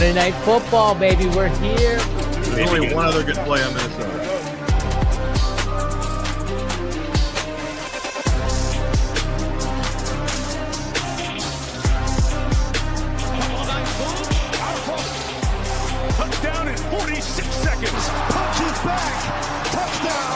Monday Night Football, baby. We're here. There's only one other good play on Minnesota. Touchdown in 46 seconds. Punches back. Touchdown.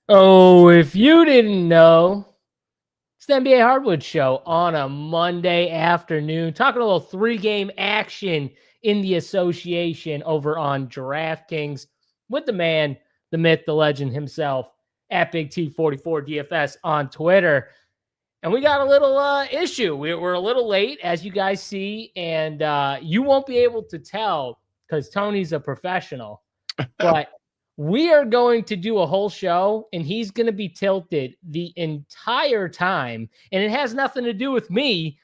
Oh, if you didn't know, it's the NBA Hardwood show on a Monday afternoon. Talking a little three-game action in the association over on DraftKings with the man, the myth, the legend himself at Big T44 DFS on Twitter. And we got a little issue. We're a little late, as you guys see, and you won't be able to tell because Tony's a professional. But we are going to do a whole show, and he's going to be tilted the entire time. And it has nothing to do with me.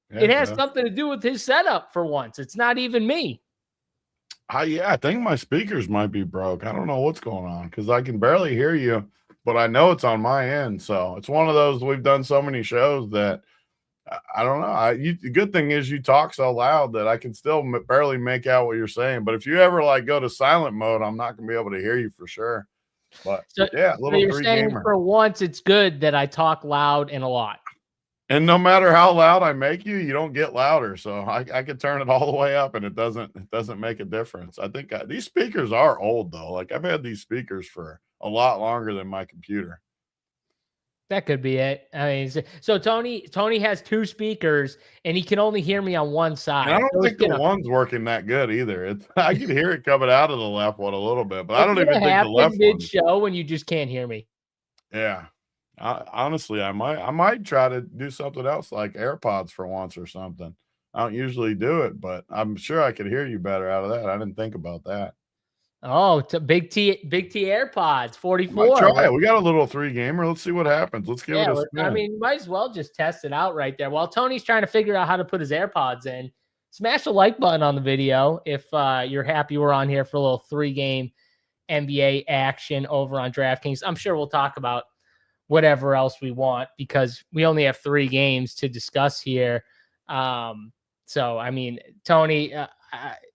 It has something to do with his setup for once. It's not even me. Yeah, I think my speakers might be broke. I don't know what's going on because I can barely hear you, but I know it's on my end. So it's one of those, we've done so many shows that I don't know. The good thing is you talk so loud that I can still barely make out what you're saying. But if you ever like go to silent mode, I'm not going to be able to hear you for sure. But yeah, so you're saying for once it's good that I talk loud and a lot. And no matter how loud I make you, you don't get louder. So I could turn it all the way up and it doesn't make a difference. I think these speakers are old though. Like I've had these speakers for a lot longer than my computer. That could be it. I mean, so Tony has two speakers and he can only hear me on one side. And I don't think the one's working that good either. I can hear it coming out of the left one a little bit, but I don't even think the left one. Mid-show when you just can't hear me. Yeah. Honestly, I might try to do something else like AirPods for once or something. I don't usually do it, but I'm sure I could hear you better out of that. I didn't think about that. Oh, to Big T AirPods 44. Might try it. We got a little 3-gamer. Let's see what happens. Let's give it a spin. I mean, might as well just test it out right there. While Tony's trying to figure out how to put his AirPods in, smash the like button on the video if you're happy we're on here for a little 3-game NBA action over on DraftKings. I'm sure we'll talk about whatever else we want because we only have 3 games to discuss here. So, I mean, Tony,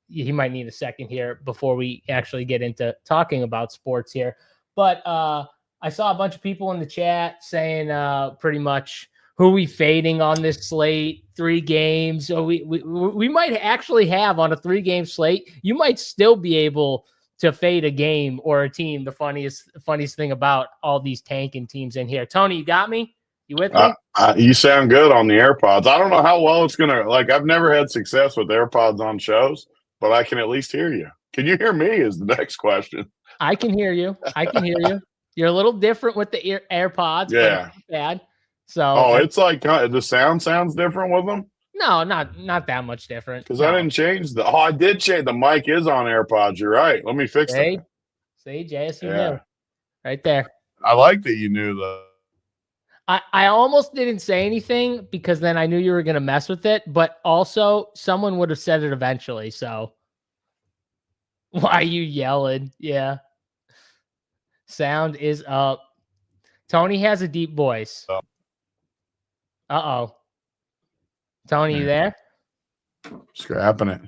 he might need a second here before we actually get into talking about sports here. But I saw a bunch of people in the chat saying pretty much who we fading on this slate, 3 games. So we might actually have on a 3-game slate, you might still be able to fade a game or a team. The funniest thing about all these tanking teams in here. Tony, you got me? You with me? You sound good on the AirPods. I don't know how well it's going to, like, I've never had success with AirPods on shows, but I can at least hear you. Can you hear me is the next question. I can hear you. You're a little different with the AirPods. Yeah. But it's not bad. So it's like the sound sounds different with them? No, not that much different. Because I didn't change I did change. The mic is on AirPods. You're right. Let me fix that. See, JS, you knew. Right there. I like that you knew though. I almost didn't say anything because then I knew you were going to mess with it, but also someone would have said it eventually. So why are you yelling? Yeah. Sound is up. Tony has a deep voice. Uh-oh. Tony, you there? Scrapping it.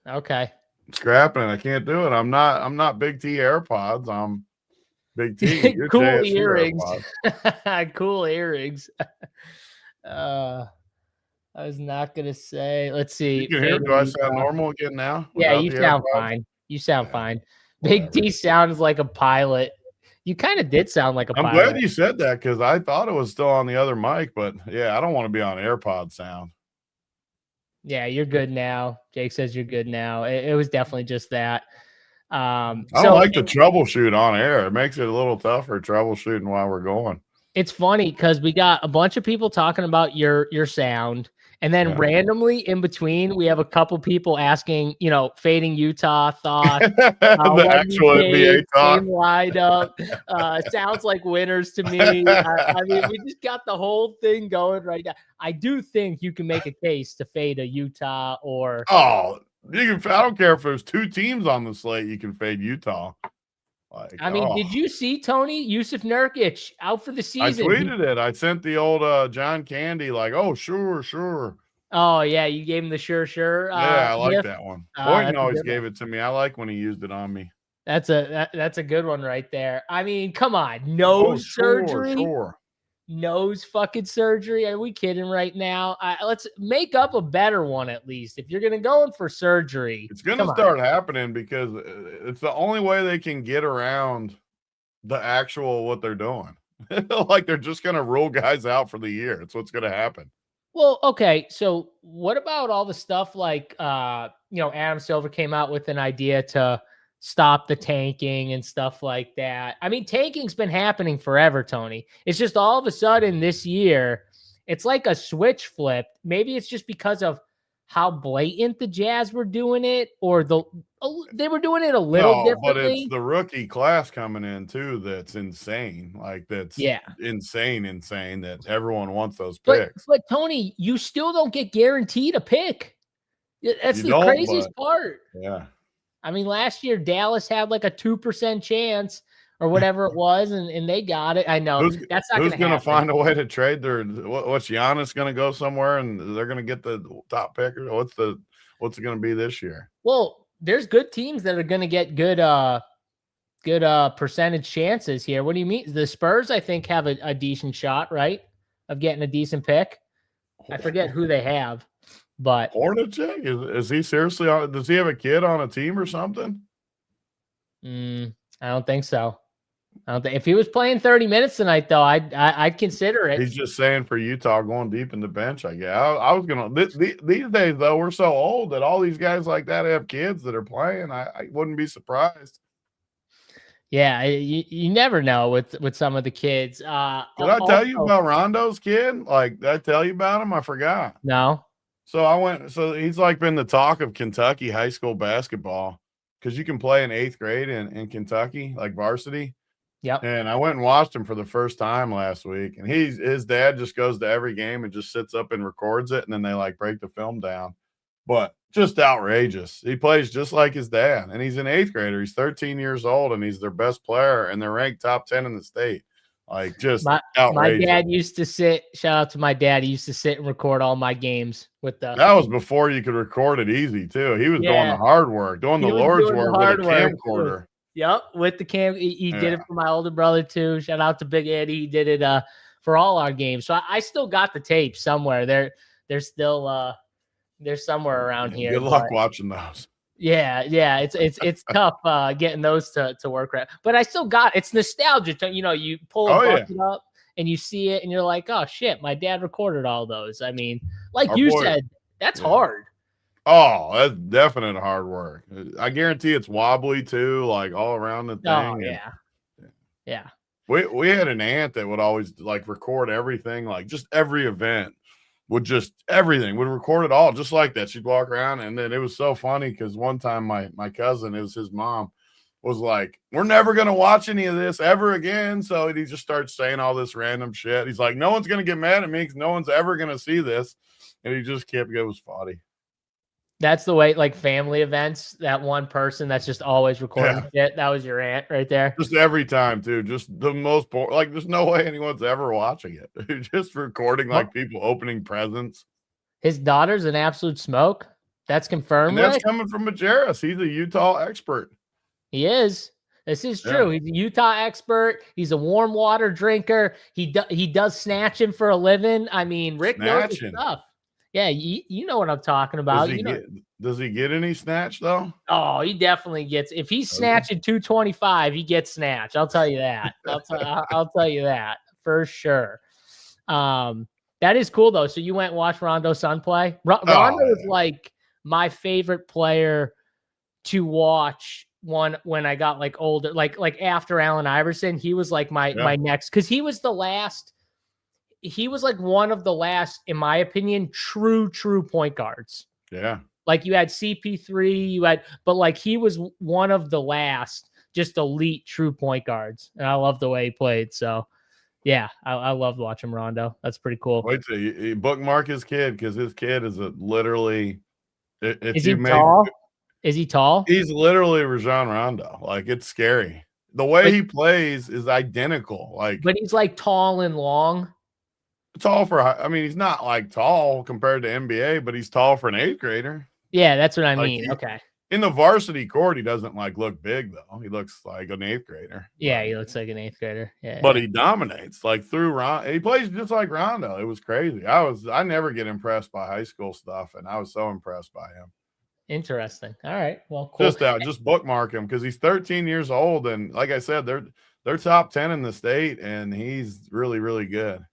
Okay. Scrapping it. I can't do it. I'm not Big T AirPods. I'm Big T. Cool earrings. Cool earrings. I was not gonna say. Let's see. You can hear. Do I sound normal again now? Yeah, you sound fine. You sound fine. Big T sounds like a pilot. You kind of did sound like a pilot. I'm glad you said that because I thought it was still on the other mic, but yeah, I don't want to be on AirPod sound. Yeah, you're good now. Jake says you're good now. It was definitely just that. I don't like to troubleshoot on air. It makes it a little tougher troubleshooting while we're going. It's funny because we got a bunch of people talking about your sound. And then randomly in between, we have a couple people asking, fading Utah thoughts. The actual NBA talk. Lineup. Sounds like winners to me. I mean, we just got the whole thing going right now. I do think you can make a case to fade a Utah or. Oh, I don't care if there's 2 teams on the slate. You can fade Utah. Like, I mean, did you see Tony Yusuf Nurkic out for the season? I tweeted it. I sent the old John Candy like, oh, sure. Oh yeah, you gave him the sure. Yeah, I like gift. that one. Boynton That's a always good gave one. it to me. I like when he used it on me. That's a good one right there. I mean, come on, Oh, nose surgery. sure. Nose fucking surgery. Are we kidding right now? Let's make up a better one at least. If you're gonna go in for surgery, It's gonna start happening because it's the only way they can get around the actual what they're doing. Like they're just gonna rule guys out for the year. It's what's gonna happen. Well, okay. So what about all the stuff like Adam Silver came out with an idea to stop the tanking and stuff like that. I mean, tanking's been happening forever, Tony. It's just all of a sudden this year, it's like a switch flip. Maybe it's just because of how blatant the Jazz were doing it, or they were doing it a little differently. But it's the rookie class coming in too that's insane. Like that's insane that everyone wants those picks. But Tony, you still don't get guaranteed a pick. That's the craziest part. Yeah. I mean, last year Dallas had like a 2% chance or whatever it was, and they got it. I know that's not who's going to find a way to trade their. What's Giannis going to go somewhere and they're going to get the top pick? What's it going to be this year? Well, there's good teams that are going to get good percentage chances here. What do you mean? The Spurs, I think, have a decent shot, right, of getting a decent pick. I forget who they have. But Hornacek, is he seriously on? Does he have a kid on a team or something? I don't think so. I don't think if he was playing 30 minutes tonight, though, I'd consider it. He's just saying for Utah going deep in the bench. I guess I was gonna. These days though, we're so old that all these guys like that have kids that are playing. I wouldn't be surprised. Yeah, you never know with some of the kids. Did I tell you about Rondo's kid? Like, did I tell you about him? I forgot. No. So he's like been the talk of Kentucky high school basketball because you can play in 8th grade in Kentucky, like varsity. Yep. And I went and watched him for the first time last week. And his dad just goes to every game and just sits up and records it. And then they like break the film down. But just outrageous. He plays just like his dad. And he's an 8th grader. He's 13 years old and he's their best player. And they're ranked top 10 in the state. Like just outrageous. My dad used to sit. Shout out to my dad. He used to sit and record all my games with the. That was before you could record it easy too. He was doing the hard work, doing the Lord's work with a camcorder. Yep, with the cam. He did it for my older brother too. Shout out to Big Eddie. He did it for all our games. So I still got the tape somewhere. They're still somewhere around here. Good luck watching those. Yeah, it's tough getting those to work right. But I still got it's nostalgia. You pull a bucket up and you see it and you're like, oh shit, my dad recorded all those. I mean, like said, that's hard. Oh, that's definite hard work. I guarantee it's wobbly too, like all around the thing. Oh, yeah. We had an aunt that would always like record everything, like just every event. Would record it all just like that. She'd walk around, and then it was so funny because one time my cousin, it was his mom, was like, "We're never gonna watch any of this ever again." So he just starts saying all this random shit. He's like, "No one's gonna get mad at me because no one's ever gonna see this," and he just kept it was funny. That's the way, like family events, that one person that's just always recording shit. That was your aunt right there. Just every time, too. Just the most boring. Like, there's no way anyone's ever watching it. Just recording like people opening presents. His daughter's an absolute smoke. That's confirmed. And that's coming from Majerus. He's a Utah expert. He is. This is true. He's a Utah expert. He's a warm water drinker. He does snatching for a living. I mean, Rick knows his stuff. Yeah, you know what I'm talking about. Does he get any snatch though? Oh, he definitely gets. If he's snatching 225, he gets snatch. I'll tell you that. I'll tell you that for sure. That is cool though. So you went and watched Rondo's son play. Rondo is like my favorite player to watch. When I got like older, like after Allen Iverson, he was like my next because he was the last. He was like one of the last, in my opinion, true point guards. Yeah. Like you had CP3, but like he was one of the last just elite true point guards. And I love the way he played. So yeah, I loved watching Rondo. That's pretty cool. Wait till you bookmark his kid because his kid is literally. Is he tall? Is he tall? He's literally Rajon Rondo. Like it's scary. the way he plays is identical. Like, but he's like tall and long. Tall for, I mean, he's not like tall compared to NBA, but he's tall for an 8th grader. Yeah, that's what I Like, mean. Okay. In the varsity court, he doesn't like look big though. He looks like an 8th grader. Yeah, he looks like an 8th grader. Yeah, but he dominates like through Rondo. He plays just like Rondo. It was crazy. I never get impressed by high school stuff, and I was so impressed by him. Interesting. All right. Well, cool. Just bookmark him because he's 13 years old, and like I said, they're top 10 in the state, and he's really, really good.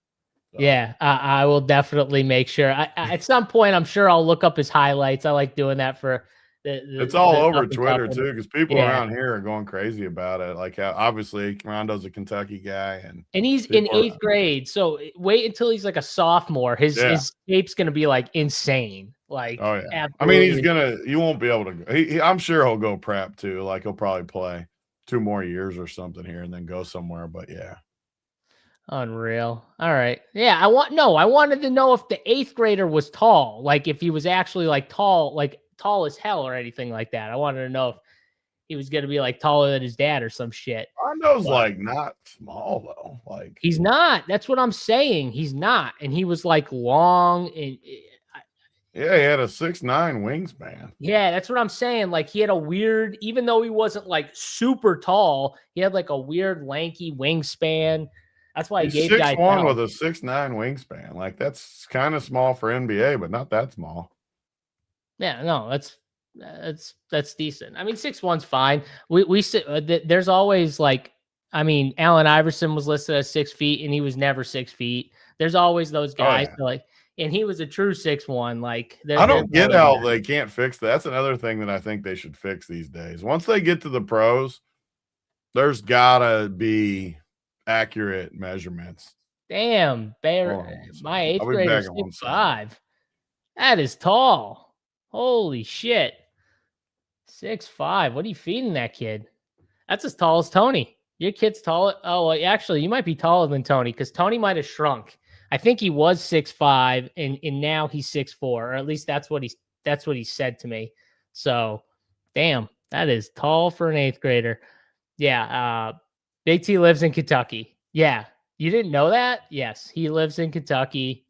So. Yeah, I will definitely make sure. At some point, I'm sure I'll look up his highlights. I like doing that for it's all over Twitter too, because people around here are going crazy about it. Like, obviously, Rondo's a Kentucky guy, and he's in 8th grade. So wait until he's like a sophomore. His tape's gonna be like insane. Like, oh yeah, absolutely. I mean, you won't be able to go. I'm sure he'll go prep too. Like, he'll probably play 2 more years or something here and then go somewhere. But yeah. Unreal. All right. Yeah, I wanted to know if the 8th grader was tall, like if he was actually like tall as hell or anything like that. I wanted to know if he was going to be like taller than his dad or some shit. Rondo's like not small though. Like, he's not. That's what I'm saying. He's not. And he was like long and yeah, he had a 6'9" wingspan. Yeah, that's what I'm saying. Like, he had a weird, even though he wasn't like super tall, he had like a weird lanky wingspan. That's why he's 6'1" with a 6'9" wingspan. Like, that's kind of small for NBA, but not that small. Yeah, no, that's decent. I mean, 6'1's fine. We there's always like, I mean, Allen Iverson was listed as 6 feet, and he was never 6 feet. There's always those guys like, and he was a true 6'1". Like, I don't get how they can't fix that. That's another thing that I think they should fix these days. Once they get to the pros, there's gotta be accurate measurements. Damn, my 8th grader is 6'5". That is tall. Holy shit. 6'5". What are you feeding that kid? That's as tall as Tony. Your kid's tall. Oh, well, actually, you might be taller than Tony because Tony might have shrunk. I think he was 6'5", and now he's 6'4", or at least that's what he said to me. So, damn, that is tall for an 8th grader. Yeah, Big T lives in Kentucky. Yeah. You didn't know that? Yes. He lives in Kentucky.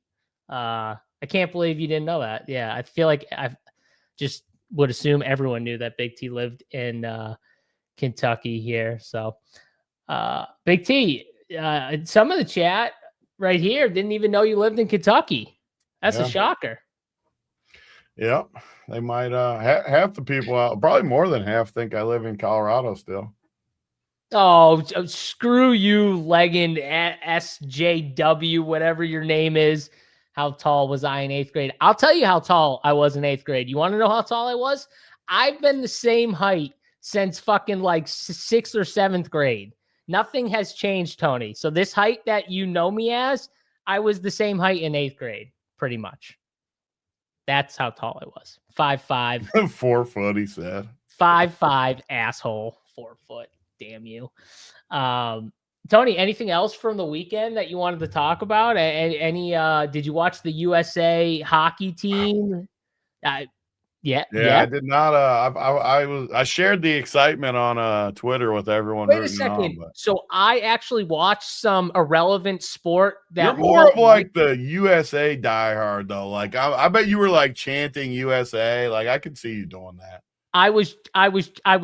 I can't believe you didn't know that. Yeah. I feel like I just would assume everyone knew that Big T lived in Kentucky here. So Big T, some of the chat right here didn't even know you lived in Kentucky. That's a shocker. Yep. They might half the people out, probably more than half, think I live in Colorado still. Oh, screw you, Legend at SJW, whatever your name is. How tall was I in 8th grade? I'll tell you how tall I was in 8th grade. You want to know how tall I was? I've been the same height since fucking like 6th or 7th grade. Nothing has changed, Tony. So this height that you know me as, I was the same height in 8th grade, pretty much. That's how tall I was. 5'5". 4 foot, he said. 5'5", asshole. 4 foot. Damn you. Tony, anything else from the weekend that you wanted to talk about? Did you watch the USA hockey team? Yeah, I did not. I shared the excitement on Twitter with everyone. Wait a second. So I actually watched some irrelevant sport. You're more of like the USA diehard though. Like I bet you were like chanting USA. Like I could see you doing that. I was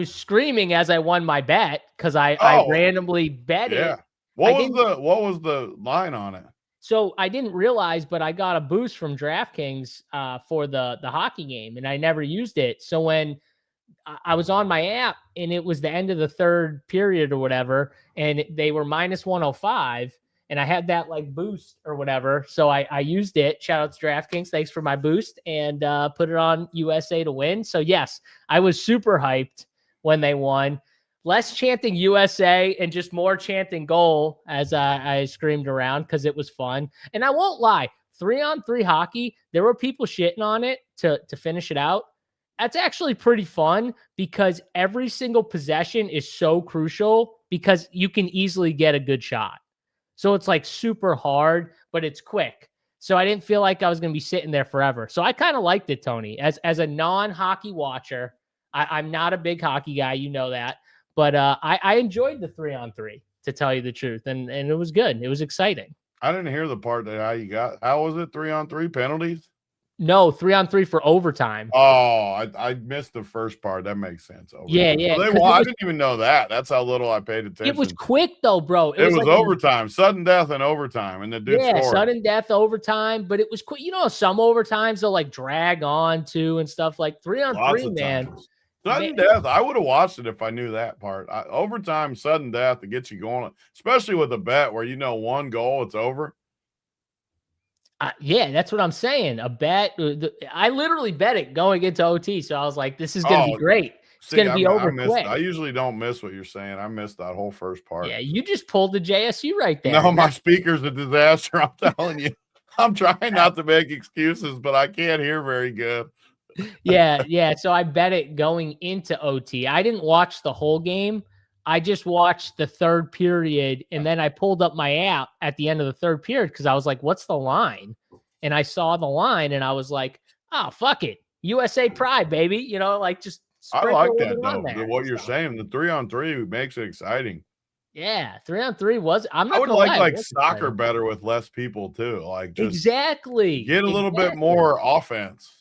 screaming as I won my bet because I randomly bet it. What was the line on it? So I didn't realize, but I got a boost from DraftKings for the hockey game, and I never used it. So when I was on my app and it was the end of the 3rd period or whatever, and they were minus 105, and I had that like boost or whatever. So I used it. Shout out to DraftKings. Thanks for my boost, and put it on USA to win. So yes, I was super hyped when they won. Less chanting USA and just more chanting goal as I screamed around because it was fun. And I won't lie, 3-on-3 hockey, there were people shitting on it to finish it out. That's actually pretty fun because every single possession is so crucial because you can easily get a good shot. So it's like super hard, but it's quick. So I didn't feel like I was going to be sitting there forever. So I kind of liked it, Tony. As a non-hockey watcher, I'm not a big hockey guy. You know that. But I enjoyed the 3-on-3, to tell you the truth, and it was good. It was exciting. I didn't hear the part that how was it 3-on-3 penalties? No, 3-on-3 for overtime. Oh, I missed the first part. That makes sense. Yeah. So I didn't even know that. That's how little I paid attention. It was quick though, bro. It was like overtime, sudden death and overtime, and the dude scored. Sudden death overtime, but it was quick. You know, some overtimes they'll like drag on too and stuff. Like 3-on-3, man. Sudden death. I would have watched it if I knew that part. Overtime, sudden death to get you going, especially with a bet where one goal, it's over. Yeah, that's what I'm saying. A bet. I literally bet it going into OT. So I was like, this is going to be great. It's going to be over quick. I usually don't miss what you're saying. I missed that whole first part. Yeah, you just pulled the JSU right there. No, my speaker's a disaster. I'm telling you. I'm trying not to make excuses, but I can't hear very good. Yeah. So I bet it going into OT. I didn't watch the whole game. I just watched the third period, and then I pulled up my app at the end of the third period because I was like, what's the line? And I saw the line, and I was like, oh, fuck it. USA Pride, baby. You know, like just I like that, though. What you're saying, the 3-on-3 makes it exciting. Yeah, 3-on-3 was. I'm not. I would like soccer better with less people, too. Like, just exactly. Get a little bit more offense.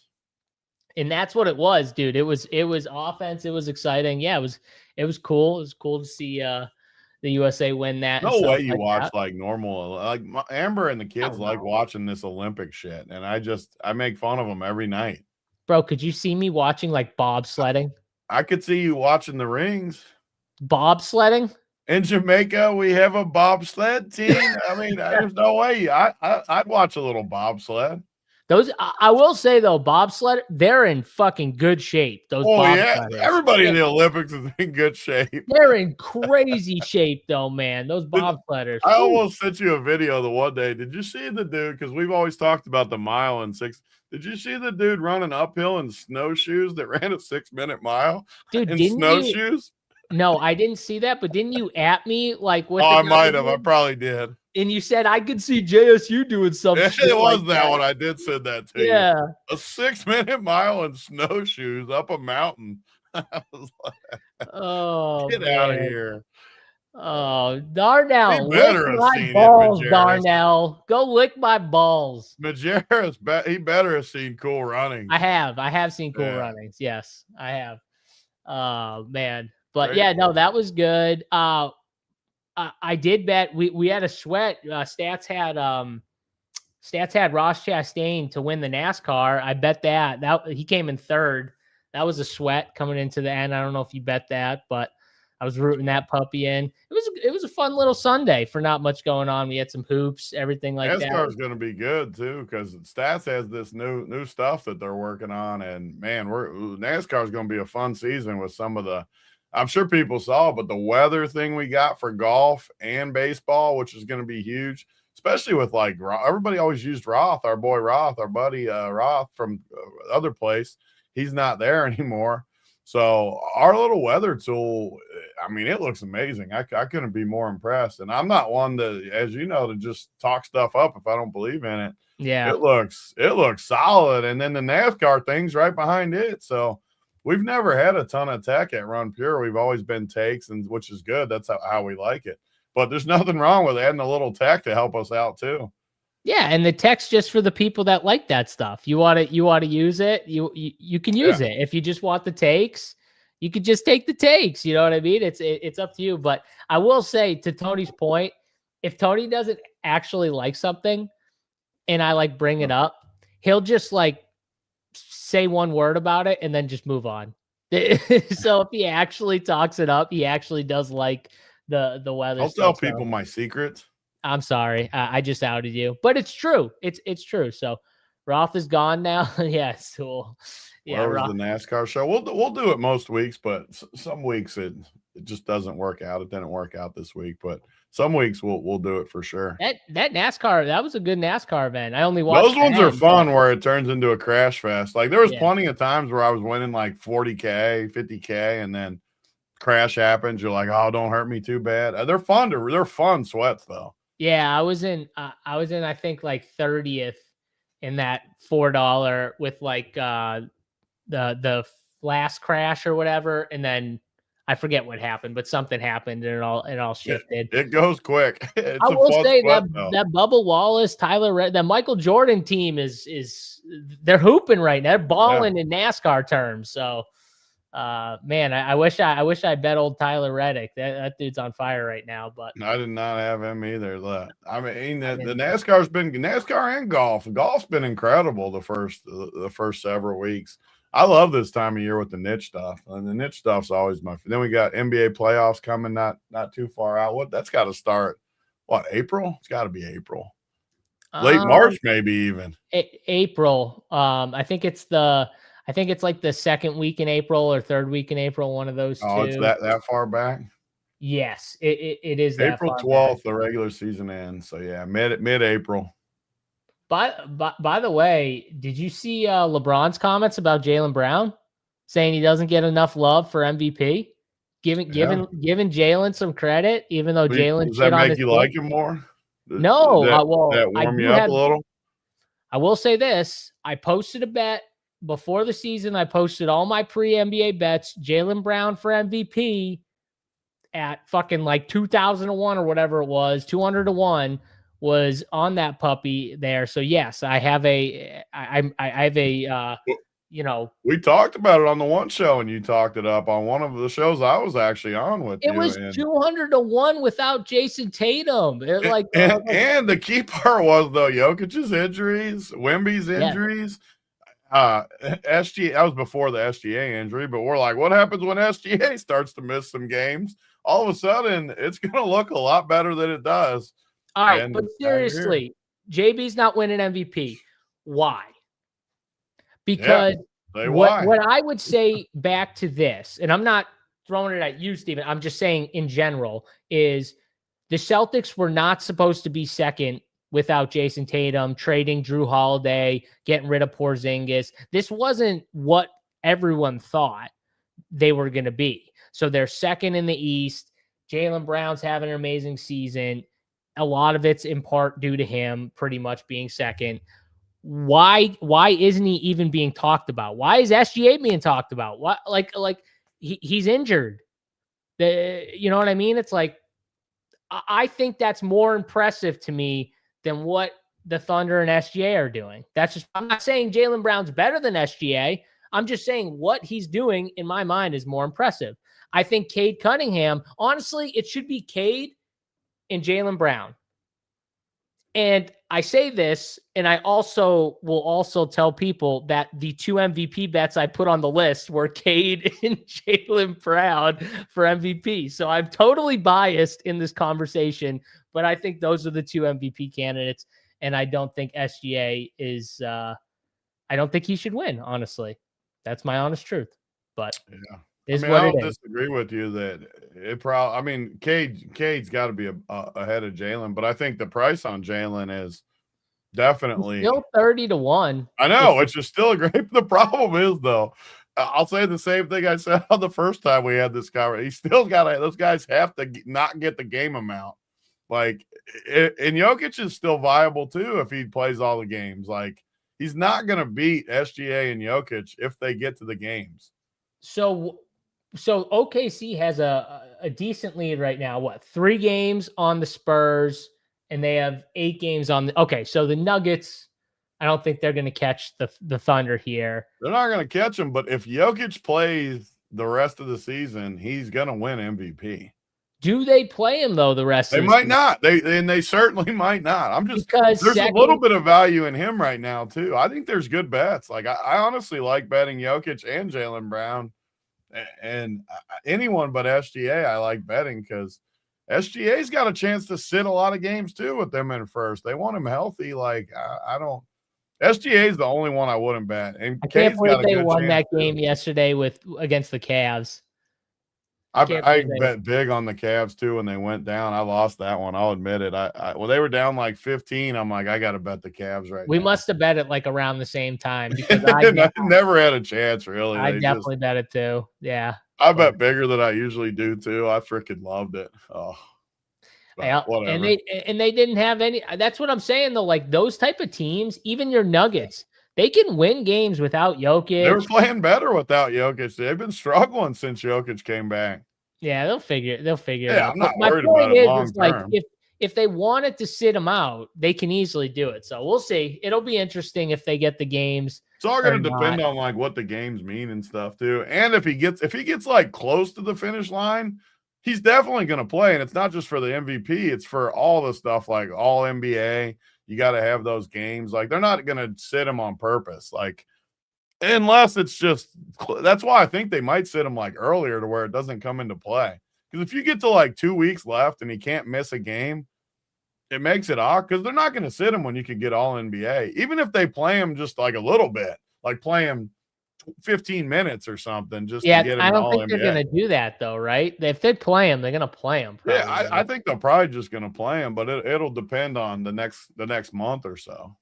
And that's what it was, dude. It was offense. It was exciting. Yeah, it was cool. It was cool to see the USA win that. No way you watch like normal. Like Amber and the kids like watching this Olympic shit, and I make fun of them every night. Bro, could you see me watching like bobsledding? I could see you watching the rings. Bobsledding? In Jamaica, we have a bobsled team. I mean, there's no way. I'd watch a little bobsled. Those, I will say though, bobsled, they're in fucking good shape. Those everybody in the Olympics is in good shape. They're in crazy shape though, man. Those bobsledders. I almost sent you a video the one day. Did you see the dude? Because we've always talked about the mile and 6. Did you see the dude running uphill in snowshoes that ran a 6-minute mile? Dude, in snowshoes? No, I didn't see that. But didn't you at me like? With I might have. I probably did. And you said I could see JSU doing something. It was like that one. I did send that to you. Yeah. A 6-minute mile in snowshoes up a mountain. I was like, oh, get out of here. Oh, Darnell. Lick my balls, Darnell. Go lick my balls. Majerus, he better have seen Cool Runnings. I have seen Cool Runnings. Yes, I have. Oh, man. But yeah, no, that was good. I did bet we had a sweat. Stats had Ross Chastain to win the NASCAR. I bet that he came in third. That was a sweat coming into the end. I don't know if you bet that, but I was rooting that puppy in. It was a fun little Sunday for not much going on. We had some hoops, everything like that. NASCAR is going to be good too because Stats has this new stuff that they're working on, and man, NASCAR is going to be a fun season with some of the. I'm sure people saw, but the weather thing we got for golf and baseball, which is going to be huge, especially with like everybody always used Roth, our boy Roth, our buddy Roth from other place. He's not there anymore. So our little weather tool, I mean, it looks amazing. I couldn't be more impressed. And I'm not one to, as you know, to just talk stuff up if I don't believe in it. Yeah. It looks solid. And then the NASCAR thing's right behind it. So we've never had a ton of tech at Run Pure. We've always been takes, and which is good. That's how we like it. But there's nothing wrong with adding a little tech to help us out too. Yeah, and the tech's just for the people that like that stuff. You want to use it, you can use it. If you just want the takes, you could just take the takes. You know what I mean? It's up to you. But I will say, to Tony's point, if Tony doesn't actually like something, and I like bring it up, he'll just like say one word about it and then just move on. So if he actually talks it up, he actually does like the weather. I'll tell people my secrets. I'm sorry. I just outed you, but it's true. It's true. So Roth is gone now. Yeah. So yeah. Where was the NASCAR show? We'll do it most weeks, but some weeks it just doesn't work out. It didn't work out this week, but some weeks we'll do it for sure. That NASCAR, that was a good NASCAR event. I only watched those ones are fun where it turns into a crash fest. Like there was plenty of times where I was winning like 40K, 50K, and then crash happens. You're like, oh, don't hurt me too bad. They're fun sweats though. Yeah, I was in I think like 30th in that $4 with like the last crash or whatever, and then I forget what happened, but something happened and it all shifted. It goes quick. It's I will say sweat, that Bubba Wallace, that Michael Jordan team is they're hooping right now. They're balling in NASCAR terms. So, man, I wish I bet old Tyler Reddick. That dude's on fire right now. But I did not have him either. I mean, the NASCAR and golf. Golf's been incredible the first several weeks. I love this time of year with the niche stuff, and the niche stuff's always my. Then we got NBA playoffs coming, not too far out. That's got to start. What, April? It's got to be April, late March, maybe even April. I think it's like the second week in April or third week in April. One of those two. It's that far back. Yes, it is. April 12th, the regular season ends. So yeah, mid April. By the way, did you see LeBron's comments about Jaylen Brown saying he doesn't get enough love for MVP? Giving Jaylen some credit, even though Jaylen does that make you like him more? No, that warm you up a little. I will say this: I posted a bet before the season. I posted all my pre-NBA bets. Jaylen Brown for MVP at fucking like 2,001 or whatever it was, 200-1. Was on that puppy there. So yes, I have a we talked about it on the one show and you talked it up on one of the shows I was actually on with you. It was 200-1 without Jason Tatum. And the key part was though Jokic's injuries, Wemby's injuries. SGA, that was before the SGA injury, but we're like, what happens when SGA starts to miss some games? All of a sudden it's gonna look a lot better than it does. All right, but seriously, JB's not winning MVP. Why? Because what I would say back to this, and I'm not throwing it at you, Steven, I'm just saying in general, is the Celtics were not supposed to be second without Jason Tatum, trading Drew Holiday, getting rid of Porzingis. This wasn't what everyone thought they were going to be. So they're second in the East. Jaylen Brown's having an amazing season. A lot of it's in part due to him pretty much being second. Why isn't he even being talked about? Why is SGA being talked about? What he's injured. You know what I mean? It's like I think that's more impressive to me than what the Thunder and SGA are doing. I'm not saying Jaylen Brown's better than SGA. I'm just saying what he's doing in my mind is more impressive. I think Cade Cunningham, honestly, it should be Cade and Jaylen Brown. And I say this, and I will also tell people that the two MVP bets I put on the list were Cade and Jaylen Brown for MVP. So I'm totally biased in this conversation, but I think those are the two MVP candidates. And I don't think SGA is, I don't think he should win, honestly. That's my honest truth. But yeah. I don't disagree with you that it probably. I mean, Cade's got to be ahead of Jaylen, but I think the price on Jaylen is definitely still 30-1. I know, which is still a great. The problem is though, I'll say the same thing I said on the first time we had this conversation. He still got those guys have to not get the game amount. Like, and Jokic is still viable too if he plays all the games. Like, he's not going to beat SGA and Jokic if they get to the games. So OKC has a decent lead right now. What, 3 games on the Spurs, and they have 8 games on the. Okay, so the Nuggets, I don't think they're going to catch the Thunder here. They're not going to catch them, but if Jokic plays the rest of the season, he's going to win MVP. Do they play him though? The rest they of the might season? not. They certainly might not. I'm just because there's a little bit of value in him right now too. I think there's good bets. Like I honestly like betting Jokic and Jaylen Brown. And anyone but SGA, I like betting because SGA's got a chance to sit a lot of games too with them in first. They want him healthy. Like I don't. SGA is the only one I wouldn't bet. And I can't believe they won that game yesterday against the Cavs. I bet big on the Cavs too when they went down. I lost that one. I'll admit it. Well, they were down like 15. I'm like, I got to bet the Cavs right now. We must have bet it like around the same time because I never had a chance really. I definitely bet it too. Yeah. I bet bigger than I usually do too. I freaking loved it. Oh, whatever. And they didn't have any. That's what I'm saying though. Like those type of teams, even your Nuggets, they can win games without Jokic. They were playing better without Jokic. They've been struggling since Jokic came back. Yeah, they'll figure it Yeah, out. I'm not But my worried point about it long is like term. if they wanted to sit him out, they can easily do it. So we'll see. It'll be interesting if they get the games. It's all or going to depend not. on like what the games mean and stuff too. And if he gets like close to the finish line, he's definitely going to play. And it's not just for the MVP; it's for all the stuff like all NBA. You got to have those games. Like they're not going to sit him on purpose. Like unless it's just that's why I think they might sit him like earlier to where it doesn't come into play. Because if you get to like 2 weeks left and he can't miss a game, it makes it awkward because they're not going to sit him when you can get all NBA. Even if they play him just like a little bit, like play him 15 minutes or something just to get him I don't all think they're NBA. going to do that though, right? If they play him, they're going to play him. Probably, Yeah, I think they're probably just going to play him, but it'll depend on the next month or so.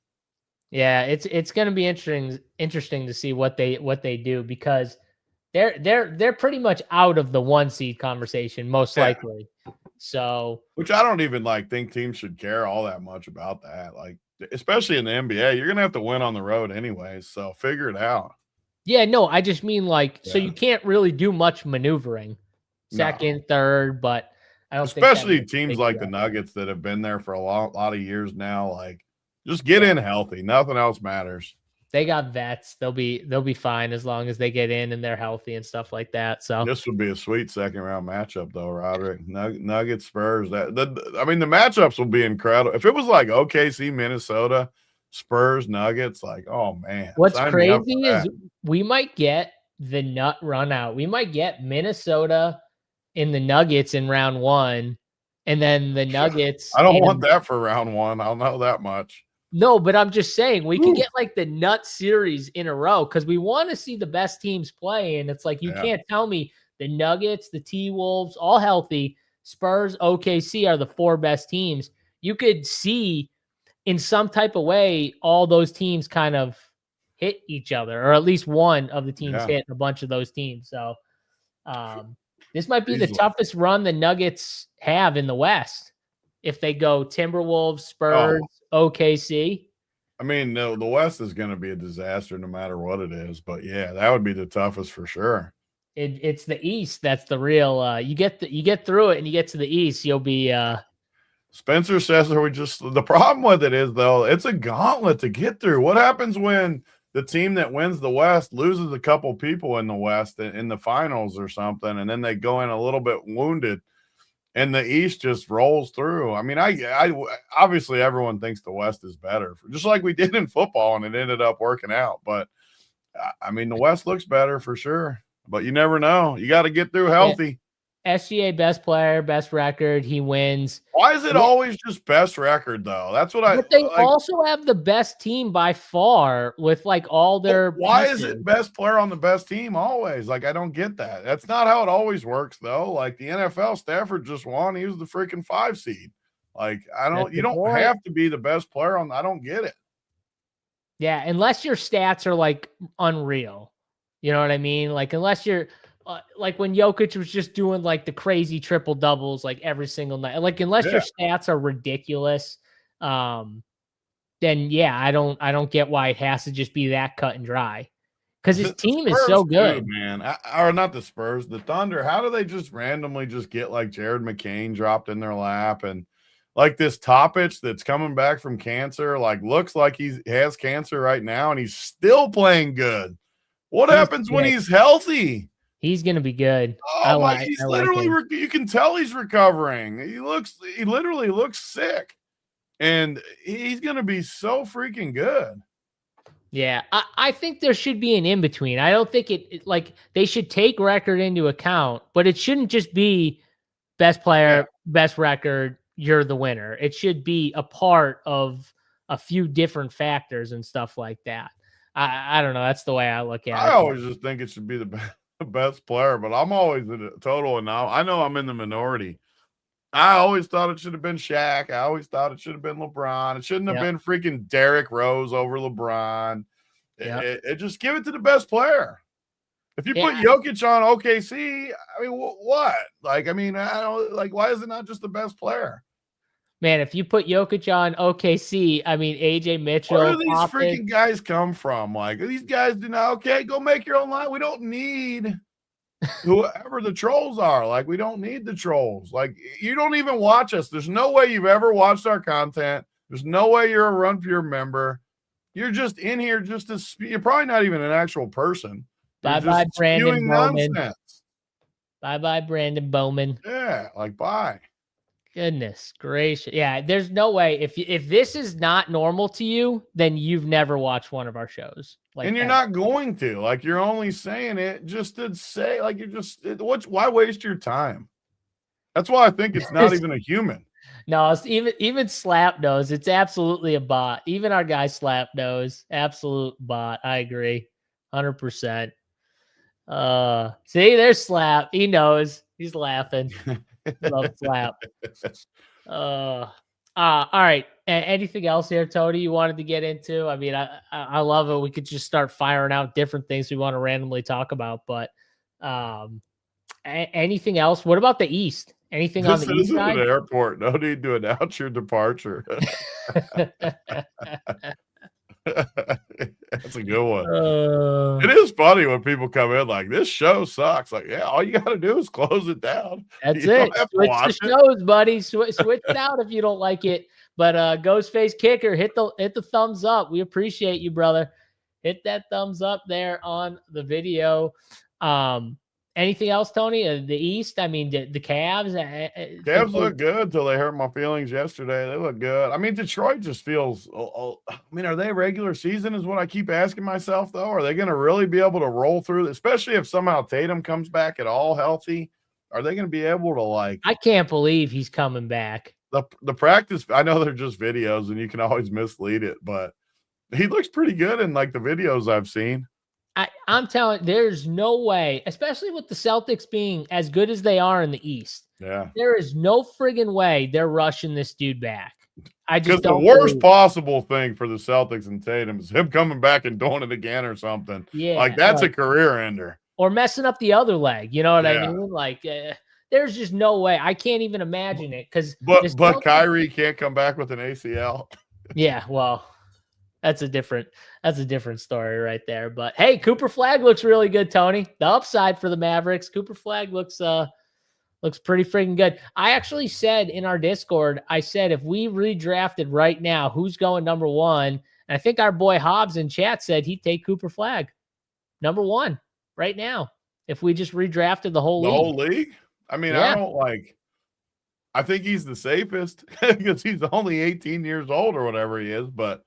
Yeah, it's going to be interesting to see what they do because they're pretty much out of the 1 seed conversation most likely. So, which I don't even like think teams should care all that much about that. Like, especially in the NBA, you're going to have to win on the road anyways. So figure it out. Yeah, no, I just mean like, so you can't really do much maneuvering second, third, but I don't especially think teams like the Nuggets that have been there for a lot of years now. Like, just get in healthy. Nothing else matters. They got vets. They'll be fine as long as they get in and they're healthy and stuff like that. So this would be a sweet second round matchup, though, Roderick. Nuggets Spurs. I mean, the matchups will be incredible. If it was like OKC Minnesota, Spurs Nuggets, like, oh man. What's crazy is we might get the nut run out. We might get Minnesota in the Nuggets in round 1, and then the Nuggets. I don't want that for round 1. I'll know that much. No, but I'm just saying we could get like the nut series in a row because we want to see the best teams play. And it's like you can't tell me the Nuggets, the T-Wolves, all healthy, Spurs, OKC are the 4 best teams. You could see in some type of way all those teams kind of hit each other, or at least one of the teams hit a bunch of those teams. So this might be the toughest run the Nuggets have in the West. If they go Timberwolves, Spurs, OKC. I mean, no, the West is going to be a disaster no matter what it is. But yeah, that would be the toughest for sure. It's the East that's the real. You get through it and you get to the East, you'll be. Spencer says, the problem with it is though, it's a gauntlet to get through. What happens when the team that wins the West loses a couple people in the West in the finals or something, and then they go in a little bit wounded? And the East just rolls through. I mean, I obviously everyone thinks the West is better, just like we did in football, and it ended up working out. But I mean, the West looks better for sure. But you never know. You got to get through healthy. SGA best player, best record. He wins. Why is it always just best record though? That's what But they also have the best team by far with like all their. Why is it best player on the best team always? Like, I don't get that. That's not how it always works though. Like the NFL, Stafford just won. He was the freaking 5 seed. Like, you don't have to be the best player on. I don't get it. Yeah, unless your stats are like unreal. You know what I mean? Like, unless you're. Like when Jokic was just doing like the crazy triple doubles like every single night. Like unless your stats are ridiculous, then yeah, I don't get why it has to just be that cut and dry. Because his team is so good, man. Or not the Spurs, the Thunder. How do they just randomly just get like Jared McCain dropped in their lap, and like this Topic that's coming back from cancer, like looks like he has cancer right now, and he's still playing good. What happens when he's healthy? He's going to be good. Oh, he's literally, you can tell he's recovering. He literally looks sick. And he's going to be so freaking good. Yeah, I think there should be an in-between. I don't think it like they should take record into account, but it shouldn't just be best player, best record, you're the winner. It should be a part of a few different factors and stuff like that. I don't know. That's the way I look at it. I always just think it should be the best player, but I'm always in a total, and now I know I'm in the minority. I always thought it should have been Shaq. I always thought it should have been LeBron. It shouldn't have been freaking Derrick Rose over LeBron. It just give it to the best player. If you put Jokic on OKC, I mean, what? Like, I mean, I don't like. Why is it not just the best player? Man, if you put Jokic on OKC, I mean, AJ Mitchell. Where do these freaking guys come from? Like, these guys do not. Okay, go make your own line. We don't need whoever the trolls are. Like, we don't need the trolls. Like, you don't even watch us. There's no way you've ever watched our content. There's no way you're a Run Pure member. You're just in here just to you're probably not even an actual person. Bye-bye, Brandon Bowman. Nonsense. Bye-bye, Brandon Bowman. Yeah, like, bye. Goodness gracious. Yeah, there's no way. If this is not normal to you, then you've never watched one of our shows. Like, and you're not going to. Like, you're only saying it just to say, like, you're just, why waste your time? That's why I think it's not even a human. No, it's even Slap knows it's absolutely a bot. Even our guy Slap knows, absolute bot. I agree, 100%. See, there's Slap. He knows. He's laughing. Love Slap. All right. Anything else here, Tony, you wanted to get into? I mean, I love it. We could just start firing out different things we want to randomly talk about. But anything else? What about the East? Anything on the East side? This is an airport. No need to announce your departure. That's a good one. It is funny when people come in like, this show sucks. Like, yeah, all you got to do is close it down. That's it. Switch the shows, buddy. Switch it out if you don't like it. But Ghostface Kicker, hit the thumbs up. We appreciate you, brother. Hit that thumbs up there on the video. Anything else, Tony? The East? I mean, the Cavs. Cavs look good till they hurt my feelings yesterday. They look good. I mean, Detroit just feels. I mean, are they regular season? Is what I keep asking myself. Though, are they going to really be able to roll through? Especially if somehow Tatum comes back at all healthy, are they going to be able to like? I can't believe he's coming back. The practice. I know they're just videos, and you can always mislead it, but he looks pretty good in like the videos I've seen. I'm telling, there's no way, especially with the Celtics being as good as they are in the East. Yeah, there is no friggin' way they're rushing this dude back. I just don't. The worst possible thing for the Celtics and Tatum is him coming back and doing it again or something. Yeah, like that's a career ender. Or messing up the other leg. You know what I mean? Like, there's just no way. I can't even imagine it because. But Kyrie can't come back with an ACL. Yeah, well. That's a different story right there. But hey, Cooper Flagg looks really good, Tony. The upside for the Mavericks. Cooper Flagg looks pretty freaking good. I actually said in our Discord, I said if we redrafted right now, who's going number one? And I think our boy Hobbs in chat said he'd take Cooper Flagg number one right now. If we just redrafted the whole league. I mean, yeah. I think he's the safest because he's only 18 years old or whatever he is, but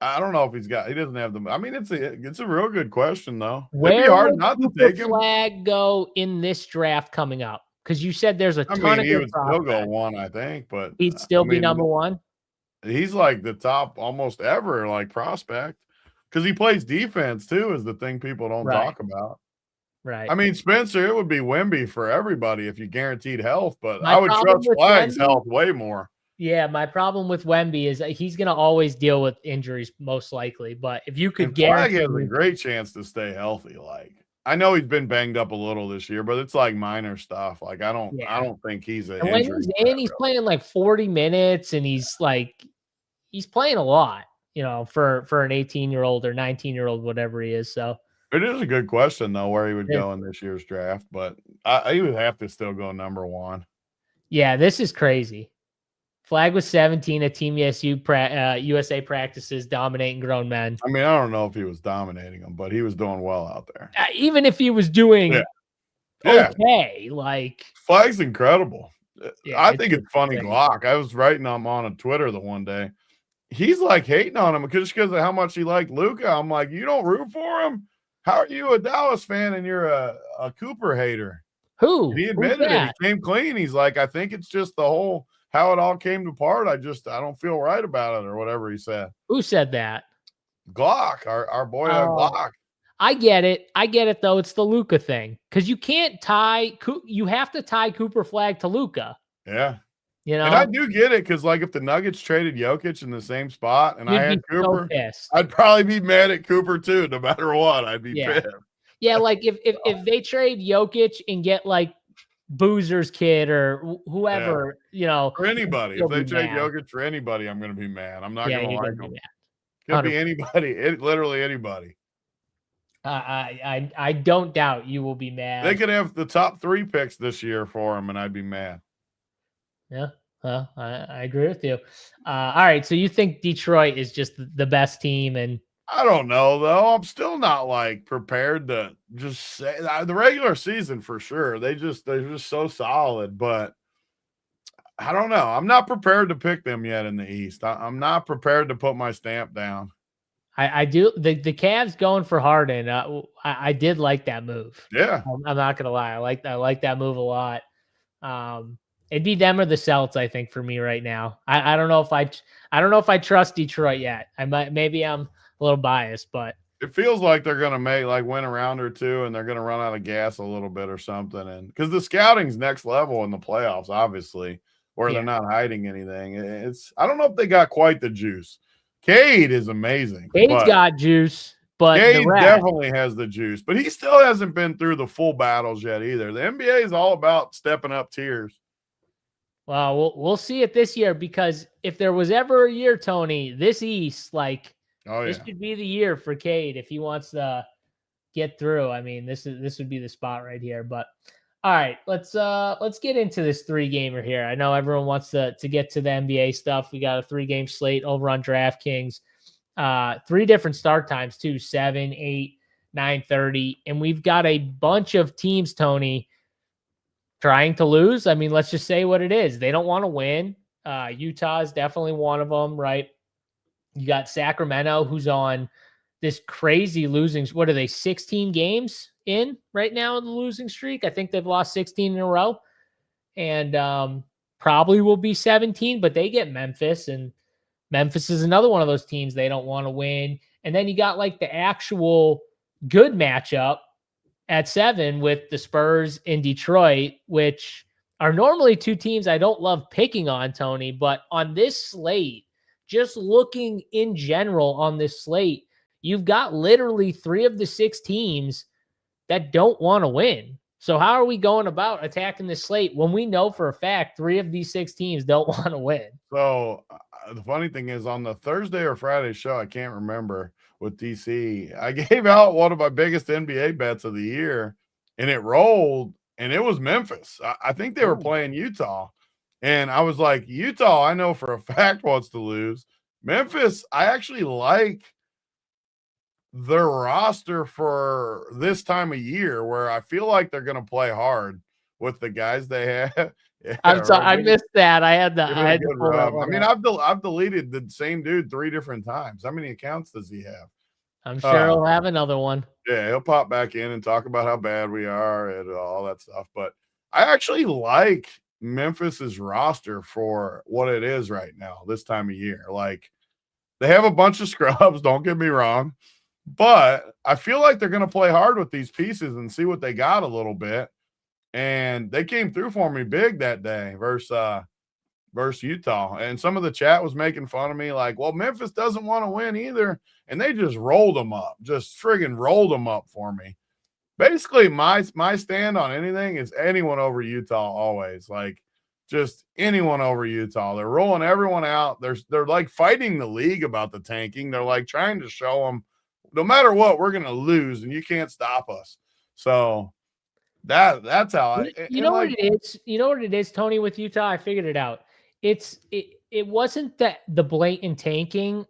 I don't know if he doesn't have them. I mean, it's a real good question though. Where It'd be hard not to take him. Flagg go in this draft coming up? Because you said there's a ton of. He would still go one, I think, but he'd still be number one. He's like the top almost ever like prospect because he plays defense too. Is the thing people don't talk about. Right. I mean, Spencer, it would be Wemby for everybody if you guaranteed health, but I would trust Flagg's health way more. Yeah, my problem with Wemby is he's going to always deal with injuries, most likely. But if you could guarantee, Flagg has a great chance to stay healthy. Like I know he's been banged up a little this year, but it's like minor stuff. Like I don't think he's a. And when he's playing like 40 minutes, and he's playing a lot, you know, for an 18-year-old or 19-year-old, whatever he is. So it is a good question though, where he would go in this year's draft, but he would have to still go number one. Yeah, this is crazy. Flagg was 17 at Team USA practices, dominating grown men. I mean, I don't know if he was dominating them, but he was doing well out there. Even if he was doing okay, like Flagg's incredible. Yeah, I think it's funny. Glock. I was writing him on a Twitter the one day. He's like hating on him because of how much he liked Luka. I'm like, you don't root for him? How are you a Dallas fan and you're a Cooper hater? Who? And he admitted it. He came clean. He's like, I think it's just the whole. How it all came apart, I don't feel right about it or whatever he said. Who said that? Glock, our boy Glock. I get it though. It's the Luka thing because you can't you have to tie Cooper Flagg to Luka. Yeah, you know, and I do get it because like if the Nuggets traded Jokic in the same spot and I had Cooper, I'd probably be mad at Cooper too. No matter what, I'd be pissed. Yeah, like if they trade Jokic and get like Boozer's kid or whoever, you know, for anybody. If they trade Jokic for anybody, I'm going to be mad. I'm not going to like them. Could be anybody. Literally anybody. I don't doubt you will be mad. They could have the top 3 picks this year for him, and I'd be mad. Yeah, well, I agree with you. All right, so you think Detroit is just the best team, and I don't know, though. I'm still not, like, prepared to just say the regular season for sure. They're just so solid, but I don't know. I'm not prepared to pick them yet in the East. I'm not prepared to put my stamp down. I do the Cavs going for Harden. I did like that move. Yeah. I'm not gonna lie. I like that move a lot. It'd be them or the Celtics, I think, for me right now. I don't know if I trust Detroit yet. Maybe I'm a little biased, but It feels like they're gonna win a round or two, and they're gonna run out of gas a little bit or something. And because the scouting's next level in the playoffs, obviously, where they're not hiding anything. I don't know if they got quite the juice. Cade is amazing. Cade's got juice, but Cade definitely has the juice, but he still hasn't been through the full battles yet either. The NBA is all about stepping up tiers. Well, we'll see it this year, because if there was ever a year, Tony, this East, this should be the year for Cade if he wants to get through. I mean, this would be the spot right here. But all right, let's get into this 3-gamer here. I know everyone wants to get to the NBA stuff. We got a 3-game slate over on DraftKings. 3 different start times too, 7, 8, 9:30, and we've got a bunch of teams, Tony, trying to lose. I mean, let's just say what it is. They don't want to win. Utah is definitely one of them, right? You got Sacramento, who's on this crazy losing. What are they, 16 games in right now in the losing streak? I think they've lost 16 in a row, and probably will be 17, but they get Memphis, and Memphis is another one of those teams they don't want to win. And then you got like the actual good matchup at 7 with the Spurs in Detroit, which are normally 2 teams I don't love picking on, Tony, but on this slate, just looking in general on this slate, you've got literally 3 of the 6 teams that don't want to win. So how are we going about attacking this slate when we know for a fact 3 of these 6 teams don't want to win? So the funny thing is, on the Thursday or Friday show, I can't remember, with DC, I gave out one of my biggest NBA bets of the year, and it rolled, and it was Memphis. I think they were playing Utah, and I was like, Utah, I know for a fact wants to lose. Memphis, I actually like their roster for this time of year, where I feel like they're going to play hard with the guys they have. Yeah, I'm sorry, I missed that. I had I mean, I've deleted the same dude 3 different times. How many accounts does he have? I'm sure he'll have another one. Yeah, he'll pop back in and talk about how bad we are and all that stuff. But I actually like Memphis's roster for what it is right now, this time of year. Like, they have a bunch of scrubs, don't get me wrong, but I feel like they're going to play hard with these pieces and see what they got a little bit. And they came through for me big that day versus Utah. And some of the chat was making fun of me, like, well, Memphis doesn't want to win either. And they just rolled them up, just friggin' rolled them up for me. Basically, my stand on anything is anyone over Utah always. Like, just anyone over Utah. They're rolling everyone out. They're like fighting the league about the tanking. They're like trying to show them, no matter what, we're going to lose, and you can't stop us. So that's how what it is. You know what it is, Tony, with Utah? I figured it out. It wasn't that the blatant tanking.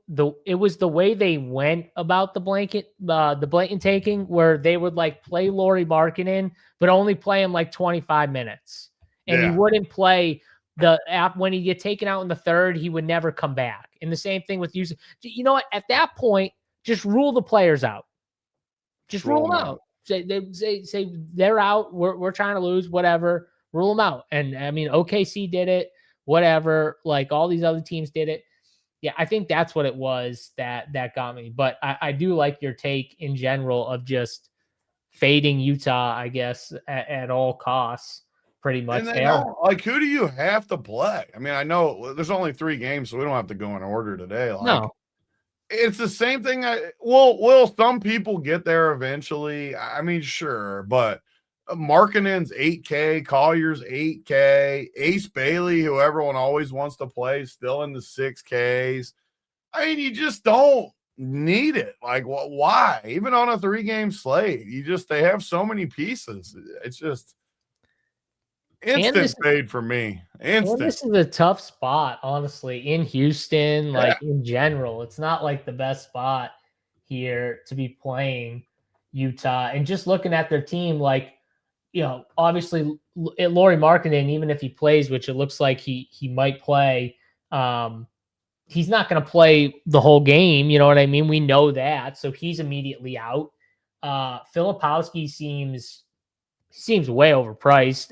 It was the way they went about the blatant tanking, where they would like play Lauri Markkanen, but only play him like 25 minutes, and he wouldn't play the app when he get taken out in the 3rd. He would never come back. And the same thing with using. You know what? At that point, just rule the players out. Just rule them out. Say they're out. We're trying to lose. Whatever. Rule them out. And I mean, OKC did it. Whatever. Like all these other teams did it. Yeah, I think that's what it was that got me. But I do like your take in general of just fading Utah, I guess, at all costs. Pretty much. Like, who do you have to play? I mean, I know there's only 3 games, so we don't have to go in order today. Like, no. It's the same thing. Will some people get there eventually? I mean, sure, but Markkanen's 8K, Collier's 8K, Ace Bailey, who everyone always wants to play, still in the 6Ks. I mean, you just don't need it. Like, why? Even on a 3-game slate, they have so many pieces. It's just instant fade for me. Instant. And this is a tough spot, honestly, in Houston, like in general. It's not like the best spot here to be playing Utah. And just looking at their team, like, obviously Lauri Markkanen, even if he plays, which it looks like he might play, he's not going to play the whole game. You know what I mean? We know that. So he's immediately out. Filipowski seems way overpriced.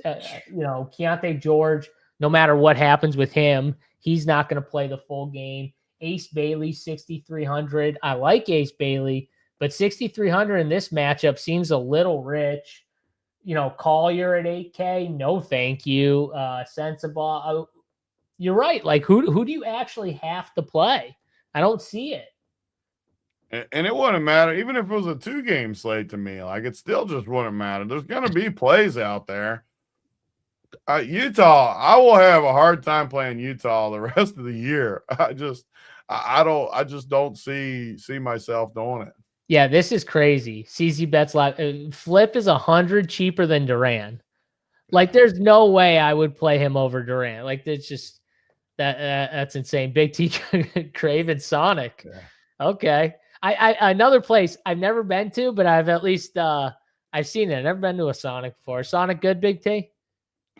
Keontae George, no matter what happens with him, he's not going to play the full game. Ace Bailey, 6,300. I like Ace Bailey, but 6,300 in this matchup seems a little rich. Collier at 8K, no thank you. Sensabaugh, you're right. Like, who do you actually have to play? I don't see it. And it wouldn't matter, even if it was a 2-game slate to me. Like, it still just wouldn't matter. There's going to be plays out there. Utah, I will have a hard time playing Utah the rest of the year. I just don't see myself doing it. Yeah, this is crazy. CZ Bets Live. Flip is 100 cheaper than Durant. Like, there's no way I would play him over Durant. Like, it's just that's insane. Big T Craven Sonic. Yeah. Okay. I another place I've never been to, but I've at least I've seen it. I've never been to a Sonic before. Sonic good, Big T?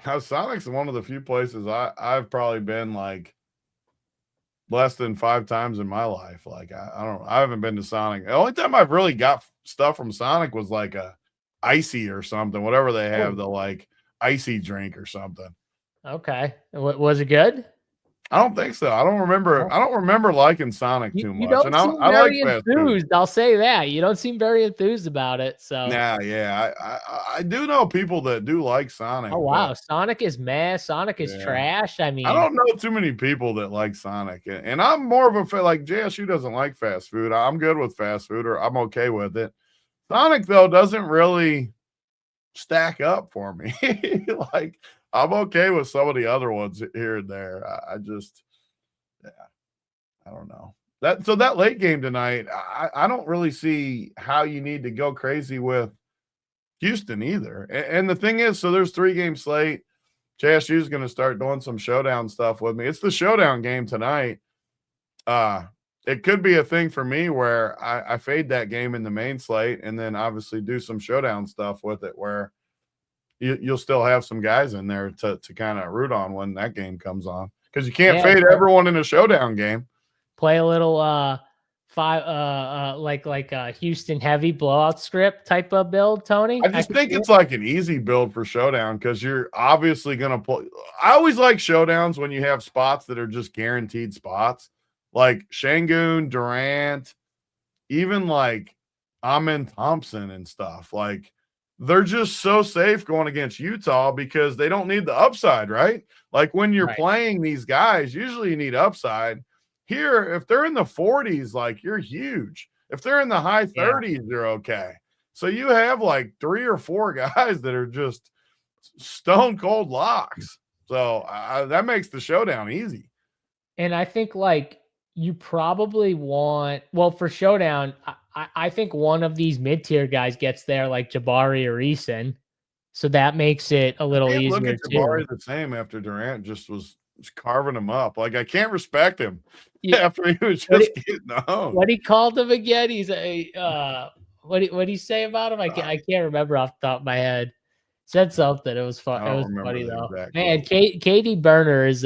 Now, Sonic's one of the few places I've probably been like less than 5 times in my life. Like, I haven't been to Sonic. The only time I've really got stuff from Sonic was like a icy or something, whatever they have, the like icy drink or something. Okay. Was it good? I don't think so. I don't remember liking Sonic too much. You don't seem very enthused. I'll say that. You don't seem very enthused about it. So yeah. I do know people that do like Sonic. Oh wow, Sonic is meh. Sonic is trash. I mean, I don't know too many people that like Sonic, and I'm more of a like JSU doesn't like fast food. I'm good with fast food, or I'm okay with it. Sonic though doesn't really stack up for me. Like, I'm okay with some of the other ones here and there. I don't know. That late game tonight, I don't really see how you need to go crazy with Houston either. And the thing is, so there's 3-game slate. JSU is going to start doing some showdown stuff with me. It's the showdown game tonight. It could be a thing for me where I fade that game in the main slate and then obviously do some showdown stuff with it where you'll still have some guys in there to kind of root on when that game comes on, because you can't fade everyone in a showdown game. Play a little like a Houston heavy blowout script type of build, Tony. I just think it's like an easy build for showdown because you're obviously going to play. I always like showdowns when you have spots that are just guaranteed spots, like Şengün, Durant, even like Amen Thompson and stuff. Like, they're just so safe going against Utah because they don't need the upside, right? Like, when you're playing these guys, usually you need upside. Here, if they're in the 40s, like, you're huge. If they're in the high 30s, you're okay. So you have like 3 or 4 guys that are just stone cold locks. So that makes the showdown easy. And I think like you probably want, well, for showdown, I think one of these mid-tier guys gets there, like Jabari or Eason. So that makes it a little easier look at Jabari the same after Durant just was carving him up. Like, I can't respect him after he was just getting home. What he called him again? He's a what did he say about him? I can't remember off the top of my head. Said something. It was fun. It was funny though. Man, KD Burner is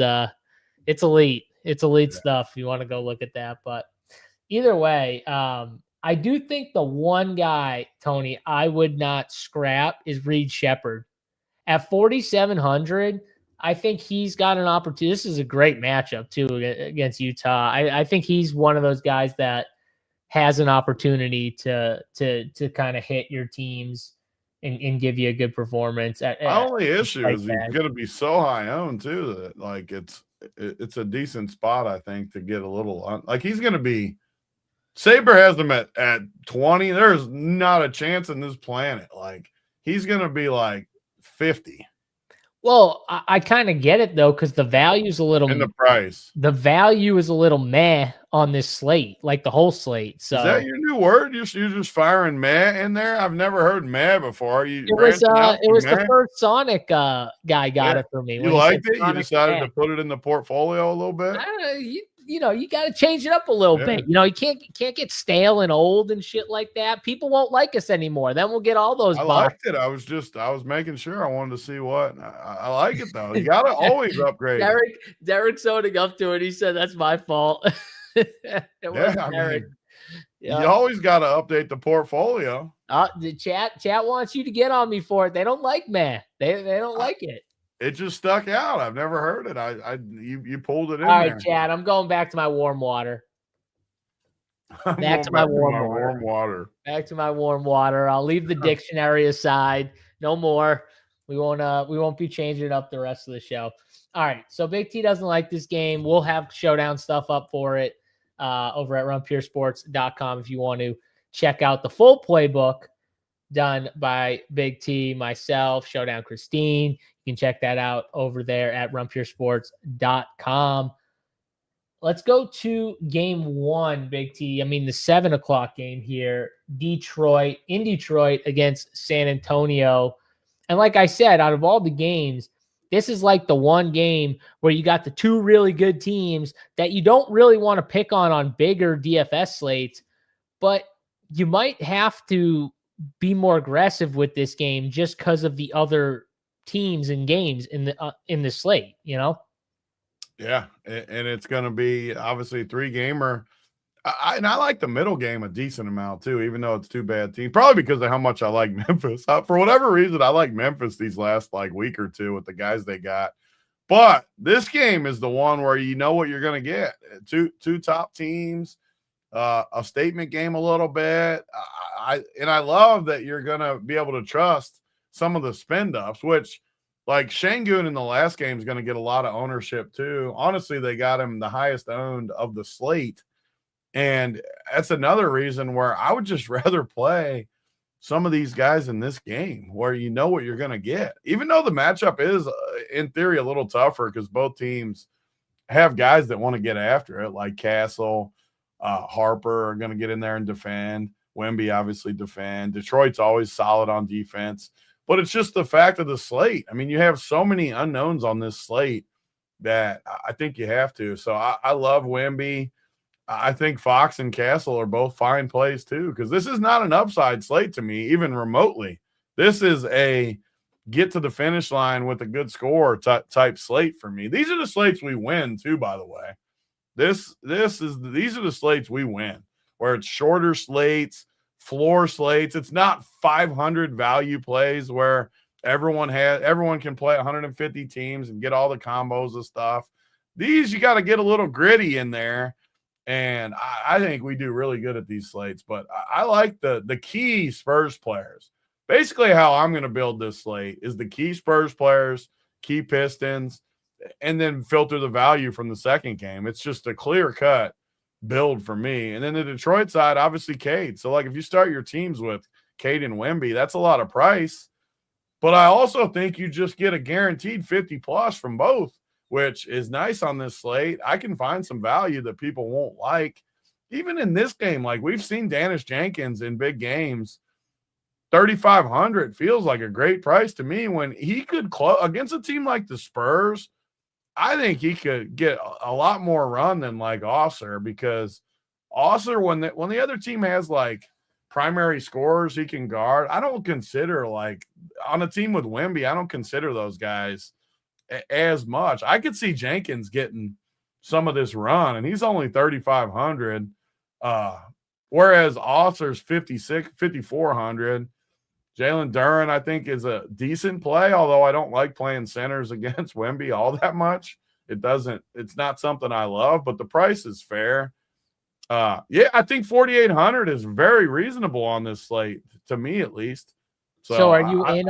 it's elite. It's elite stuff. You want to go look at that. But either way, I do think the one guy, Tony, I would not scrap is Reed Shepherd. At 4,700, I think he's got an opportunity. This is a great matchup, too, against Utah. I think he's one of those guys that has an opportunity to kind of hit your teams and give you a good performance. My only issue is he's going to be so high owned, too, that, like, it's a decent spot, I think, to get a little – like, he's going to be – Saber has him at 20. There's not a chance in this planet. Like, he's going to be like 50. Well, I kind of get it though, because the value is a little, and the price, the value is a little meh on this slate, like the whole slate. So is that your new word? You're just firing meh in there? I've never heard meh before. it was the first Sonic guy got it for me. You liked it? You decided to put it in the portfolio a little bit? You got to change it up a little bit. You can't get stale and old and shit like that. People won't like us anymore. Then we'll get all those. I liked it. I was making sure. I wanted to see what. I like it though. You got to always upgrade. Derek's owning up to it. He said that's my fault. Derek. You always got to update the portfolio. The chat wants you to get on me for it. They don't like man. They don't like it. It just stuck out. I've never heard it. You pulled it in. All right, Chad. I'm going back to my warm water. Back to my warm water. Back to my warm water. I'll leave the dictionary aside. No more. We won't be changing it up the rest of the show. All right. So Big T doesn't like this game. We'll have Showdown stuff up for it over at runpuresports.com if you want to check out the full playbook done by Big T, myself, Showdown Christine. You can check that out over there at runpuresports.com. Let's go to game one, Big T. I mean, the 7:00 game here, Detroit against San Antonio. And like I said, out of all the games, this is like the one game where you got the two really good teams that you don't really want to pick on bigger DFS slates, but you might have to be more aggressive with this game just because of the other teams and games in the slate, Yeah, and it's going to be obviously a 3-gamer. I like the middle game a decent amount too, even though it's two bad teams. Probably because of how much I like Memphis. For whatever reason, I like Memphis these last week or two with the guys they got. But this game is the one where you know what you're going to get. Two top teams, a statement game a little bit. I love that you're going to be able to trust some of the spend ups, which like Şengün in the last game is going to get a lot of ownership too. Honestly, they got him the highest owned of the slate. And that's another reason where I would just rather play some of these guys in this game where you know what you're going to get, even though the matchup is in theory a little tougher because both teams have guys that want to get after it, like Castle, Harper are going to get in there and defend. Wemby obviously defend. Detroit's always solid on defense, but it's just the fact of the slate. I mean, you have so many unknowns on this slate that I think you have to. So I love Wemby. I think Fox and Castle are both fine plays too, because this is not an upside slate to me, even remotely. This is a get to the finish line with a good score type slate for me. These are the slates we win too, by the way. These are the slates we win, where it's shorter slates, floor slates. It's not 500 value plays where everyone can play 150 teams and get all the combos and stuff. These you got to get a little gritty in there. And I think we do really good at these slates, but I like the key Spurs players. Basically, how I'm going to build this slate is the key Spurs players, key Pistons, and then filter the value from the second game. It's just a clear-cut build for me. And then the Detroit side, obviously, Cade. So, like, if you start your teams with Cade and Wemby, that's a lot of price. But I also think you just get a guaranteed 50-plus from both, which is nice on this slate. I can find some value that people won't like. Even in this game, like we've seen Danish Jenkins in big games, 3,500 feels like a great price to me when he could close against a team like the Spurs. I think he could get a lot more run than like Osser, because Osser, when the other team has like primary scorers he can guard, I don't consider, like on a team with Wemby, I don't consider those guys as much. I could see Jenkins getting some of this run, and he's only 3,500, whereas Osser's 5,400. Jalen Duren, I think, is a decent play, although I don't like playing centers against Wemby all that much. It's not something I love, but the price is fair. I think 4,800 is very reasonable on this slate, to me at least. So are you in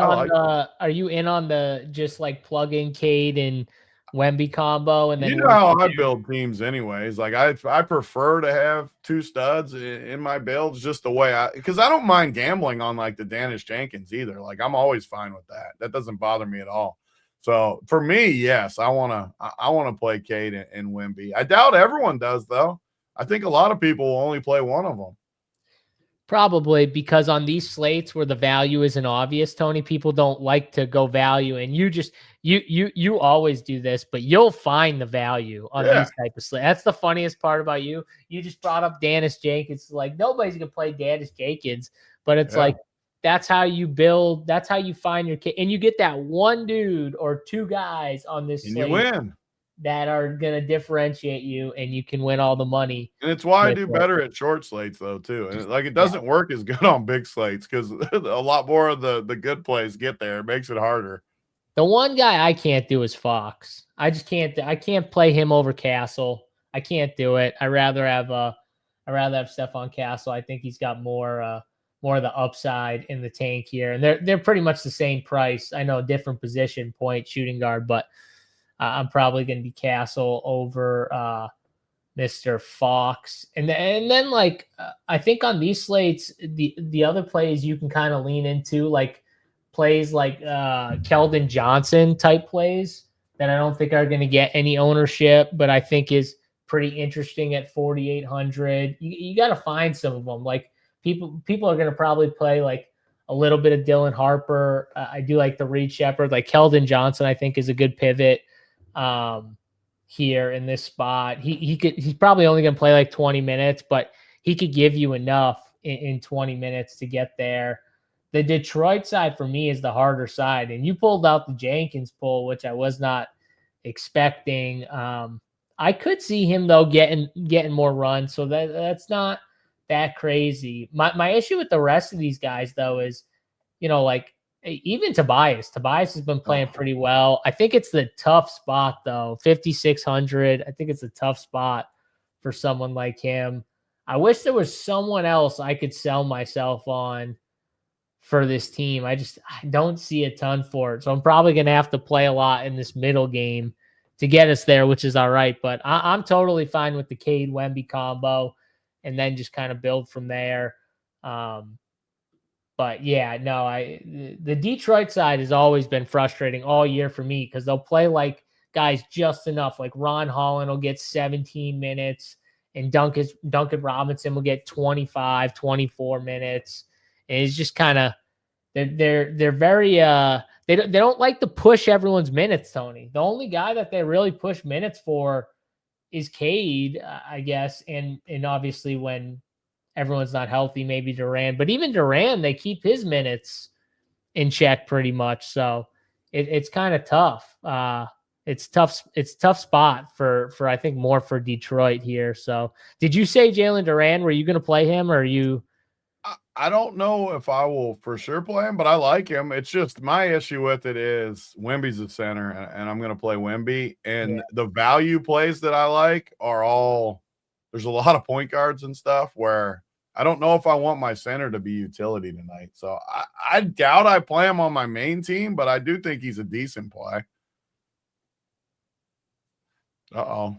on the just like plug in Cade and Wemby combo? And then you know how I build teams anyways. Like I prefer to have two studs in my builds, just the way because I don't mind gambling on like the Danish Jenkins either. Like I'm always fine with that. That doesn't bother me at all. So for me, yes, I wanna play Cade and Wemby. I doubt everyone does though. I think a lot of people will only play one of them. Probably because on these slates where the value isn't obvious, Tony, people don't like to go value, and you always do this, but you'll find the value on these type of slates. That's the funniest part about you. You just brought up Danish Jenkins. Like nobody's gonna play Danish Jenkins, but it's like that's how you build. That's how you find your kid, and you get that one dude or two guys on this slate. You win. That are going to differentiate you, and you can win all the money. And it's why I do better at short slates, though, too. And like it doesn't work as good on big slates because a lot more of the good plays get there. It makes it harder. The one guy I can't do is Fox. I just can't. I can't play him over Castle. I can't do it. I rather have Stephon Castle. I think he's got more of the upside in the tank here, and they're pretty much the same price. I know different position, point, shooting guard, but. I'm probably going to be Castle over Mr. Fox. And then like, I think on these slates, the other plays you can kind of lean into, like plays like Keldon Johnson type plays that I don't think are going to get any ownership, but I think is pretty interesting at 4,800. You got to find some of them. Like people are going to probably play like a little bit of Dylan Harper. I do like the Reed Shepherd. Like Keldon Johnson, I think is a good pivot. Here in this spot, he's probably only gonna play like 20 minutes, but he could give you enough in 20 minutes to get there. The Detroit side for me is the harder side, and you pulled out the Jenkins pull, which I was not expecting. I could see him though getting more runs, so that's not that crazy. My issue with the rest of these guys though is, like. Even Tobias has been playing pretty well. I think it's the tough spot though. 5,600. I think it's a tough spot for someone like him. I wish there was someone else I could sell myself on for this team. I don't see a ton for it. So I'm probably going to have to play a lot in this middle game to get us there, which is all right. But I'm totally fine with the Cade Wemby combo and then just kind of build from there. But yeah, no, the Detroit side has always been frustrating all year for me because they'll play like guys just enough. Like Ron Holland will get 17 minutes and Duncan Robinson will get 25, 24 minutes. And it's just kind of they're very they don't like to push everyone's minutes, Tony. The only guy that they really push minutes for is Cade, I guess, and obviously when everyone's not healthy, maybe Durant, but even Durant, they keep his minutes in check pretty much. So it's kind of tough. It's tough spot for I think more for Detroit here. So did you say Jalen Durant? Were you going to play him or are you? I don't know if I will for sure play him, but I like him. It's just my issue with it is Wemby's the center and I'm going to play Wemby and the value plays that I like are all, there's a lot of point guards and stuff where I don't know if I want my center to be utility tonight. So I doubt I play him on my main team, but I do think he's a decent play. Uh-oh.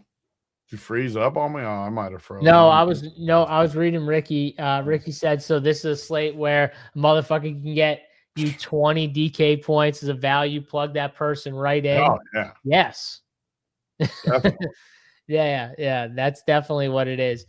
Did you freeze up on me? Oh, I might have frozen. No, I was reading Ricky. Ricky said, so this is a slate where a motherfucker can get you 20 DK points as a value. Plug that person right in. Oh, yeah. Yes. Yeah. That's definitely what it is.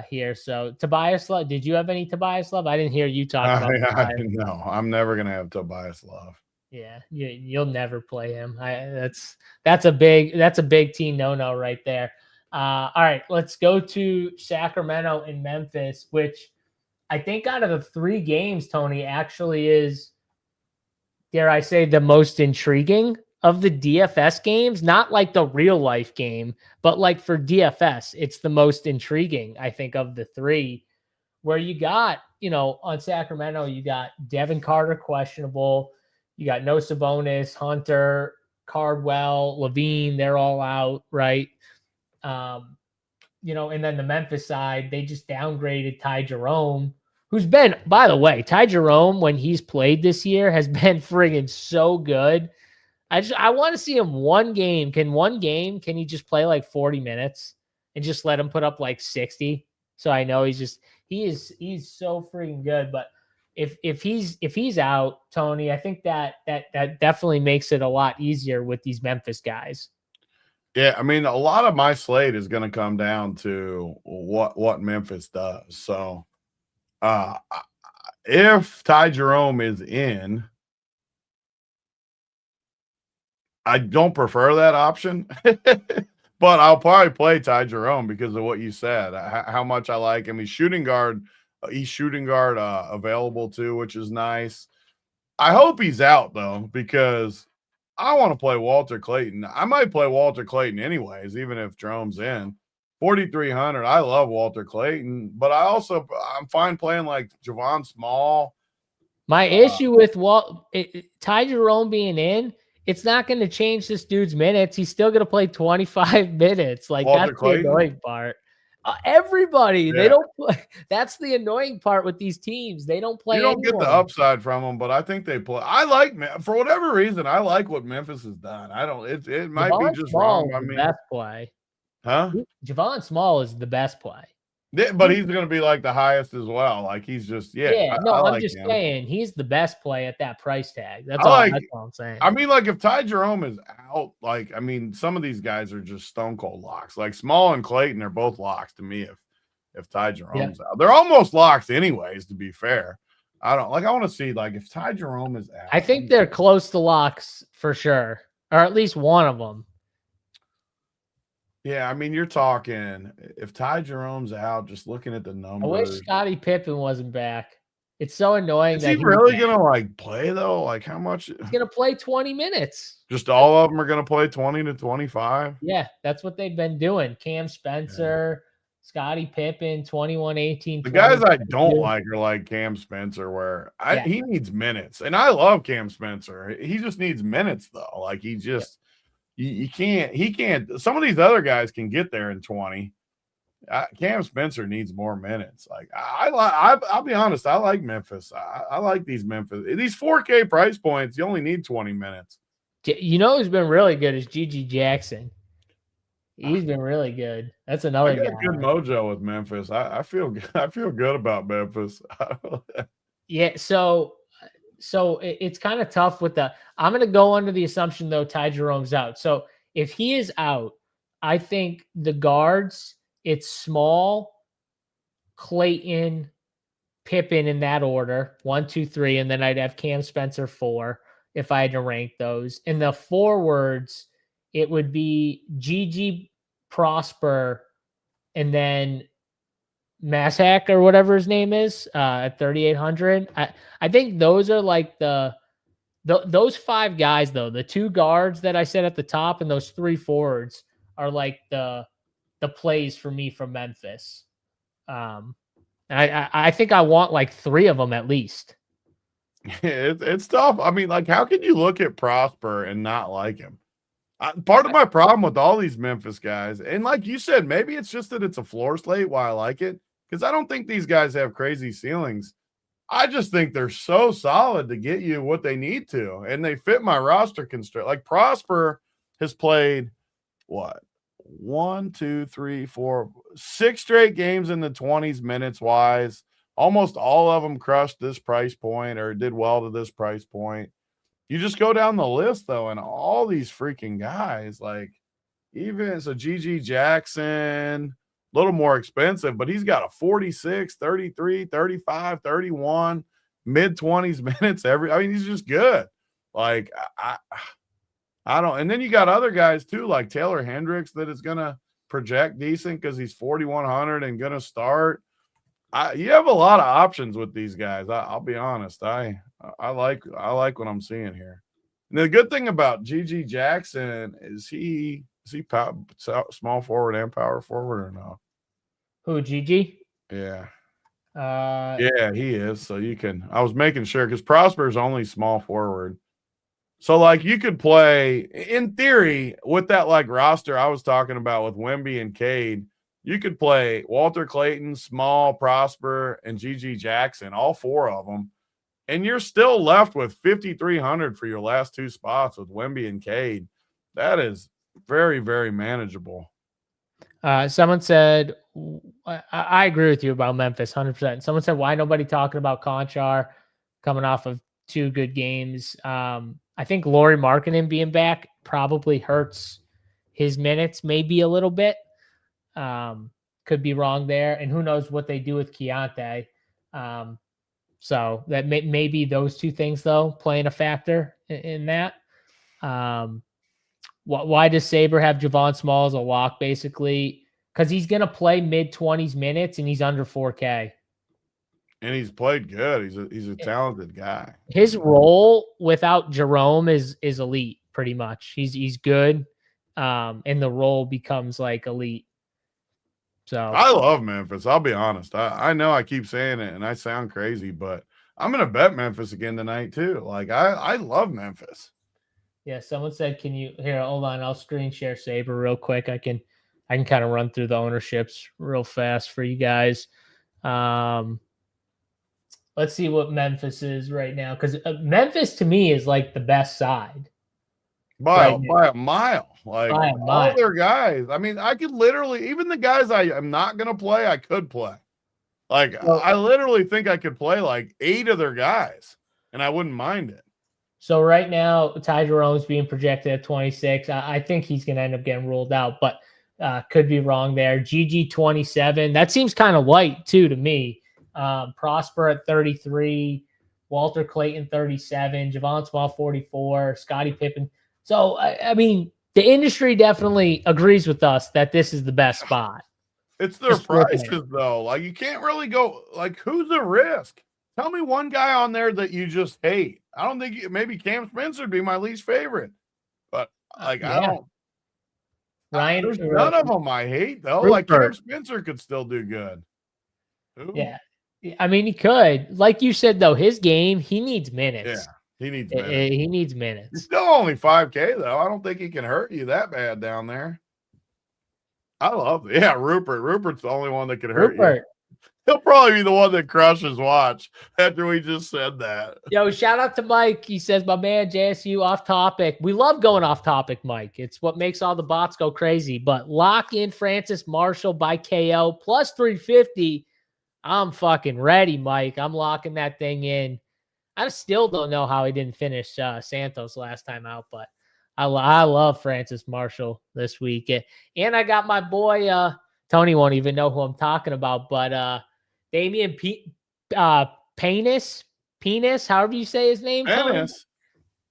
Here. So Tobias Love, did you have any Tobias Love? I didn't hear you talk about No, I'm never gonna have Tobias Love. Yeah, you'll never play him. That's a big team no right there. All right, let's go to Sacramento and Memphis, which I think out of the three games, Tony, actually is, dare I say, the most intriguing of the DFS games, not like the real life game, but like for DFS, it's the most intriguing, I think, of the three, where you got, on Sacramento, you got Devin Carter questionable. You got no Sabonis, Hunter, Cardwell, Levine, they're all out, right? And then the Memphis side, they just downgraded Ty Jerome, who's been, by the way, Ty Jerome, when he's played this year, has been friggin' so good. I want to see him one game. Can he just play like 40 minutes and just let him put up like 60? So I know he's so freaking good. But if he's out, Tony, I think that definitely makes it a lot easier with these Memphis guys. Yeah, I mean, a lot of my slate is going to come down to what Memphis does. So, if Ty Jerome is in, I don't prefer that option, but I'll probably play Ty Jerome because of what you said, how much I like him. He's shooting guard available too, which is nice. I hope he's out though, because I want to play Walter Clayton. I might play Walter Clayton anyways, even if Jerome's in. 4,300. I love Walter Clayton, but I'm fine playing like Javon Small. My issue with Ty Jerome being in, it's not going to change this dude's minutes. He's still going to play 25 minutes. Like, Walter that's Clayton? the annoying part. Everybody, they Yeah. don't play. That's the annoying part with these teams. They don't play. You don't get the anyone. upside from them, but I think they play. For whatever reason, I like what Memphis has done. I don't. It might Javon be just Small wrong. I is the mean, best play. huh? Javon Small is the best play. Yeah, but he's going to be like the highest as well. Like he's just I I'm like just him. saying he's the best play at that price tag. That's I all. like- That's all I'm saying. I mean, like if Ty Jerome is out, like I mean, some of these guys are just stone cold locks. Like Small and Clayton are both locks to me. If Ty Jerome's out, they're almost locks anyways. To be fair, I want to see like if Ty Jerome is out. I think they're close to locks for sure, or at least one of them. Yeah, I mean, you're talking if Ty Jerome's out, just looking at the numbers. I wish Scottie Pippen wasn't back. It's so annoying. Is that he really gonna like play though? Like how much? He's gonna play 20 minutes. Just all of them are gonna play 20 to 25. Yeah, that's what they've been doing. Cam Spencer, Scottie Pippen, 21, 18. The guys I 22. don't like are like Cam Spencer, where Yeah. he needs minutes, and I love Cam Spencer. He just needs minutes though. Like he just he can't. Some of these other guys can get there in 20. Cam Spencer needs more minutes. Like I'll be honest, I like Memphis. I like these 4K price points. You only need 20 minutes. You know who's been really good is Gigi Jackson. He's been really good. That's another I got guy. good mojo with Memphis. I feel good about Memphis. Yeah, so it's kind of tough with the. I'm going to go under the assumption though Ty Jerome's out. So if he is out, I think the guards, it's Small, Clayton, Pippen in that order, 1, 2, 3, and then I'd have Cam Spencer 4 if I had to rank those. In the forwards, it would be Gigi, Prosper, and then Massac or whatever his name is at 3,800. I think those are like those 5 guys though. The 2 guards that I said at the top and those 3 forwards are like the plays for me from Memphis. I think I want like 3 of them at least. It's tough. I mean, like, how can you look at Prosper and not like him? Part of my problem with all these Memphis guys, and like you said, maybe it's just that it's a floor slate why I like it, because I don't think these guys have crazy ceilings. I just think they're so solid to get you what they need to, and they fit my roster constraint. Like Prosper has played what? 1, 2, 3, 4, 6 straight games in the 20s minutes wise. Almost all of them crushed this price point or did well to this price point. You just go down the list, though, and all these freaking guys, like even so Gigi Jackson, a little more expensive, but he's got a 46, 33, 35, 31, mid-20s minutes I mean, he's just good. Like, I don't – and then you got other guys, too, like Taylor Hendricks that is going to project decent because he's 4,100 and going to start. You have a lot of options with these guys. I'll be honest. I like what I'm seeing here. And the good thing about Gigi Jackson is he small forward and power forward or no? Who, Gigi? Yeah. Yeah, he is. So you can. I was making sure because Prosper's only small forward. So like you could play in theory with that like roster I was talking about with Wemby and Cade. You could play Walter Clayton, Small, Prosper, and Gigi Jackson, all 4 of them, and you're still left with 5,300 for your last 2 spots with Wemby and Cade. That is very, very manageable. Someone said, I agree with you about Memphis, 100%. Someone said, why nobody talking about Conchar coming off of 2 good games? I think Lauri Markkanen being back probably hurts his minutes maybe a little bit. Could be wrong there. And who knows what they do with Keontae. So that maybe those two things, though, playing a factor in that. Why does Saber have Javon Small as a lock, basically? Because he's going to play mid-20s minutes, and he's under 4K. And he's played good. He's a talented guy. His role without Jerome is elite, pretty much. He's good, and the role becomes, like, elite. So I love Memphis. I'll be honest. I know I keep saying it, and I sound crazy, but I'm going to bet Memphis again tonight, too. Like, I love Memphis. Yeah, someone said, can you here? Hold on, I'll screen share Saber real quick. I can kind of run through the ownerships real fast for you guys. Let's see what Memphis is right now, because Memphis to me is like the best side by a mile. Like by a mile. All their guys. I mean, I could literally, even the guys I am not going to play, I could play. Like I literally think I could play like 8 of their guys, and I wouldn't mind it. So right now, Ty Jerome's being projected at 26. I think he's going to end up getting ruled out, but could be wrong there. GG 27. That seems kind of light, too, to me. Prosper at 33. Walter Clayton, 37. Javon Small, 44. Scottie Pippen. So, I mean, the industry definitely agrees with us that this is the best spot. It's their prices, though. Like, you can't really go, like, who's the risk? Tell me one guy on there that you just hate. I don't think maybe Cam Spencer would be my least favorite, but like I don't. Ryan, there's none of them I hate though. Rupert. Like Cam Spencer could still do good. Ooh. Yeah, I mean he could. Like you said though, his game he needs minutes. Yeah, he needs minutes. He needs minutes. He's still only 5K though. I don't think he can hurt you that bad down there. I love it. Yeah, Rupert. Rupert's the only one that can hurt you. He'll probably be the one that crushes watch after we just said that. Yo, shout out to Mike. He says, my man, JSU off topic. We love going off topic, Mike. It's what makes all the bots go crazy. But lock in Francis Marshall by KO plus 350. I'm fucking ready, Mike. I'm locking that thing in. I still don't know how he didn't finish Santos last time out, but I love Francis Marshall this week. And I got my boy, Tony won't even know who I'm talking about, but Damian Penis, however you say his name. Penis.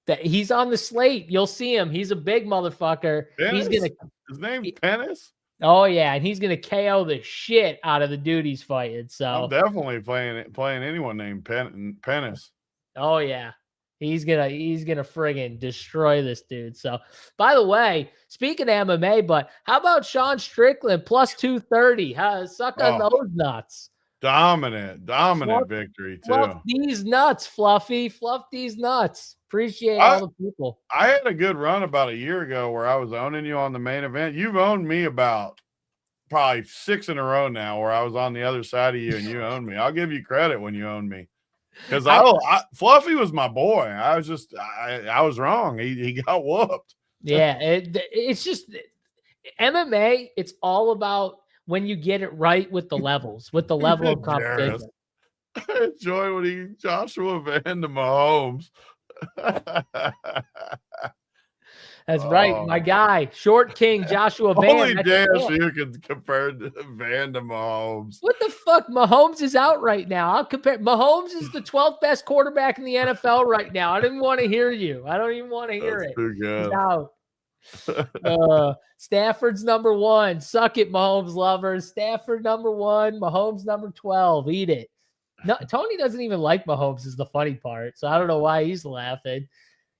That he's on the slate. You'll see him. He's a big motherfucker. Penis? His name's Penis? Oh, yeah, and he's gonna KO the shit out of the dude he's fighting. So I'm definitely playing anyone named Penis. Oh yeah. He's gonna friggin' destroy this dude. So, by the way, speaking of MMA, but how about Sean Strickland plus 230? Suck on those nuts. Dominant victory too. Fluff these nuts, Fluffy. Fluff these nuts. Appreciate all the people. I had a good run about a year ago where I was owning you on the main event. You've owned me about probably 6 in a row now, where I was on the other side of you and you owned me. I'll give you credit when you owned me. Because Fluffy was my boy. I was wrong. He got whooped. Yeah, it's just MMA. It's all about when you get it right with the levels, with the level of competition. I enjoy when Joshua Van to Mahomes. That's right, my guy, Short King Joshua Van. Only JSU can compare Van to Mahomes. What the fuck? Mahomes is out right now. I'll compare. Mahomes is the 12th best quarterback in the NFL right now. I didn't want to hear you. I don't even want to hear it. Too good. He's out. Stafford's number 1. Suck it, Mahomes lovers. Stafford number 1. Mahomes number 12. Eat it. No, Tony doesn't even like Mahomes is the funny part. So I don't know why he's laughing.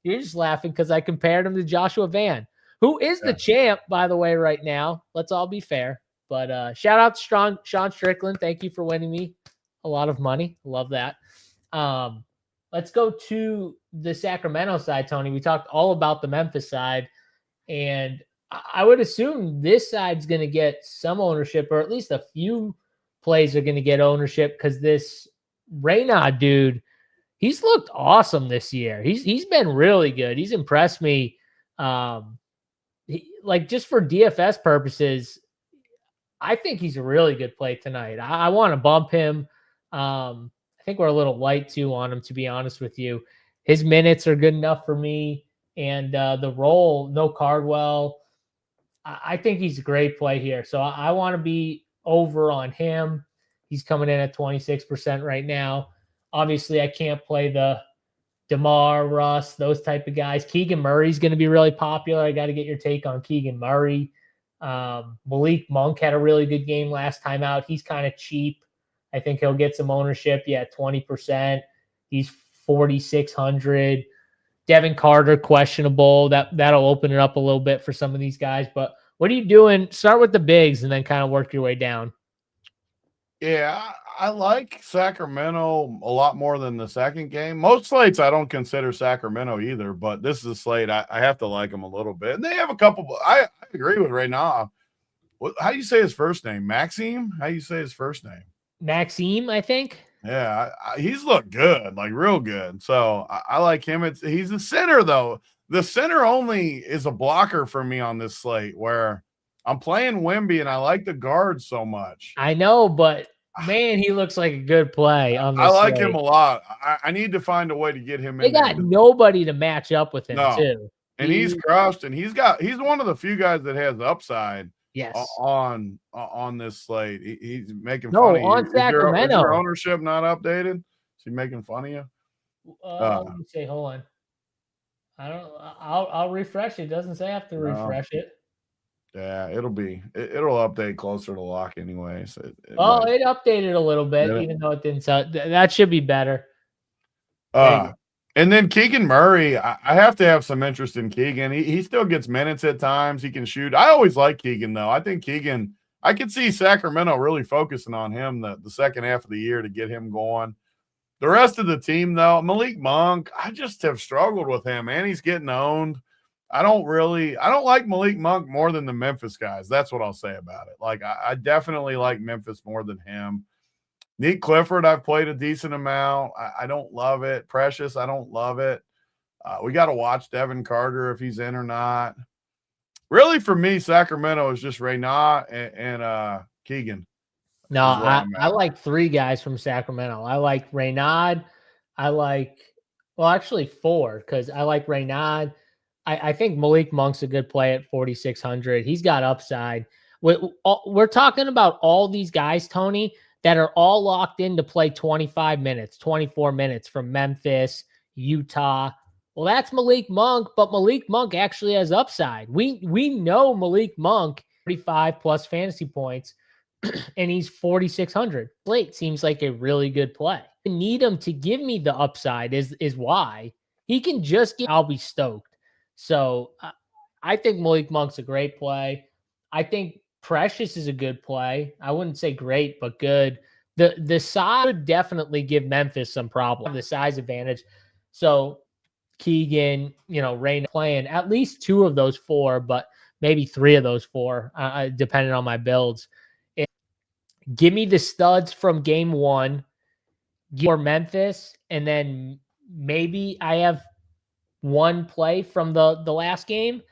You're just laughing because I compared him to Joshua Van, who is the champ, by the way, right now. Let's all be fair. But shout out to Sean Strickland. Thank you for winning me a lot of money. Love that. Let's go to the Sacramento side, Tony. We talked all about the Memphis side, and I would assume this side's going to get some ownership, or at least a few plays are going to get ownership, because this Reynaud dude, he's looked awesome this year. He's been really good. He's impressed me. Like just for DFS purposes, I think he's a really good play tonight. I want to bump him. I think we're a little light too on him, to be honest with you. His minutes are good enough for me, and the role, no Cardwell. I think he's a great play here. So I want to be over on him. He's coming in at 26% right now. Obviously, I can't play the DeMar, Russ, those type of guys. Keegan Murray's going to be really popular. I got to get your take on Keegan Murray. Malik Monk had a really good game last time out. He's kind of cheap. I think he'll get some ownership. Yeah, 20%. He's 4,600. Devin Carter, questionable. That'll open it up a little bit for some of these guys. But what are you doing? Start with the bigs and then kind of work your way down. Yeah, I like Sacramento a lot more than the second game. Most slates I don't consider Sacramento either, but this is a slate I have to like them a little bit. And they have a couple. I agree with right now. How do you say his first name? Maxime? How do you say his first name? Maxime, I think. Yeah, he's looked good, like real good. So I like him. He's a center though. The center only is a blocker for me on this slate where I'm playing Wemby and I like the guard so much. I know, but man, he looks like a good play on this I like slate. him a lot. I need to find a way to get him They in there. got nobody to match up with him, too. And he's crushed, and he's one of the few guys that has upside. Yes. On this slate. He's making no, fun of you. on Sacramento. Is your ownership not updated? Is he making fun of you? Let me see. Hold on. I'll refresh it. It doesn't say I have to refresh it. Yeah, it'll update closer to lock anyways. It updated a little bit, even though it didn't. That should be better. And then Keegan Murray, I have to have some interest in Keegan. He still gets minutes at times. He can shoot. I always like Keegan, though. I think Keegan, I could see Sacramento really focusing on him the second half of the year to get him going. The rest of the team, though, Malik Monk, I just have struggled with him, and he's getting owned. I don't like Malik Monk more than the Memphis guys. That's what I'll say about it. Like, I definitely like Memphis more than him. Nick Clifford, I've played a decent amount. I don't love it. Precious, I don't love it. We got to watch Devin Carter if he's in or not. Really, for me, Sacramento is just Reynaud and Keegan. No, I like three guys from Sacramento. I like Reynaud. I like, well, actually four, because I like Reynaud. I think Malik Monk's a good play at 4,600. He's got upside. We're talking about all these guys, Tony, that are all locked in to play 25 minutes, 24 minutes from Memphis, Utah. Well, that's Malik Monk, but Malik Monk actually has upside. We know Malik Monk, 35 plus fantasy points, and he's 4,600. Slate seems like a really good play. I need him to give me the upside is why. He can just I'll be stoked. So I think Malik Monk's a great play. I think Precious is a good play. I wouldn't say great, but good. The size would definitely give Memphis some problem. The size advantage. So Keegan, Rain playing at least two of those four, but maybe three of those four, depending on my builds. Give me the studs from game one for Memphis, and then maybe I have one play from the last game.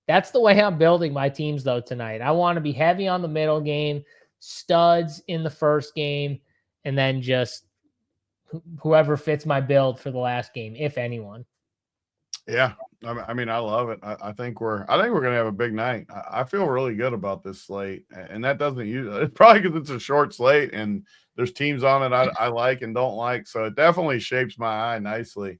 That's the way I'm building my teams, though, tonight. I want to be heavy on the middle game, studs in the first game, and then just whoever fits my build for the last game, if anyone. Yeah, I mean, I love it. I think we're gonna have a big night. I feel really good about this slate, and that doesn't usually. It's probably because it's a short slate, and there's teams on it I like and don't like, so it definitely shapes my eye nicely.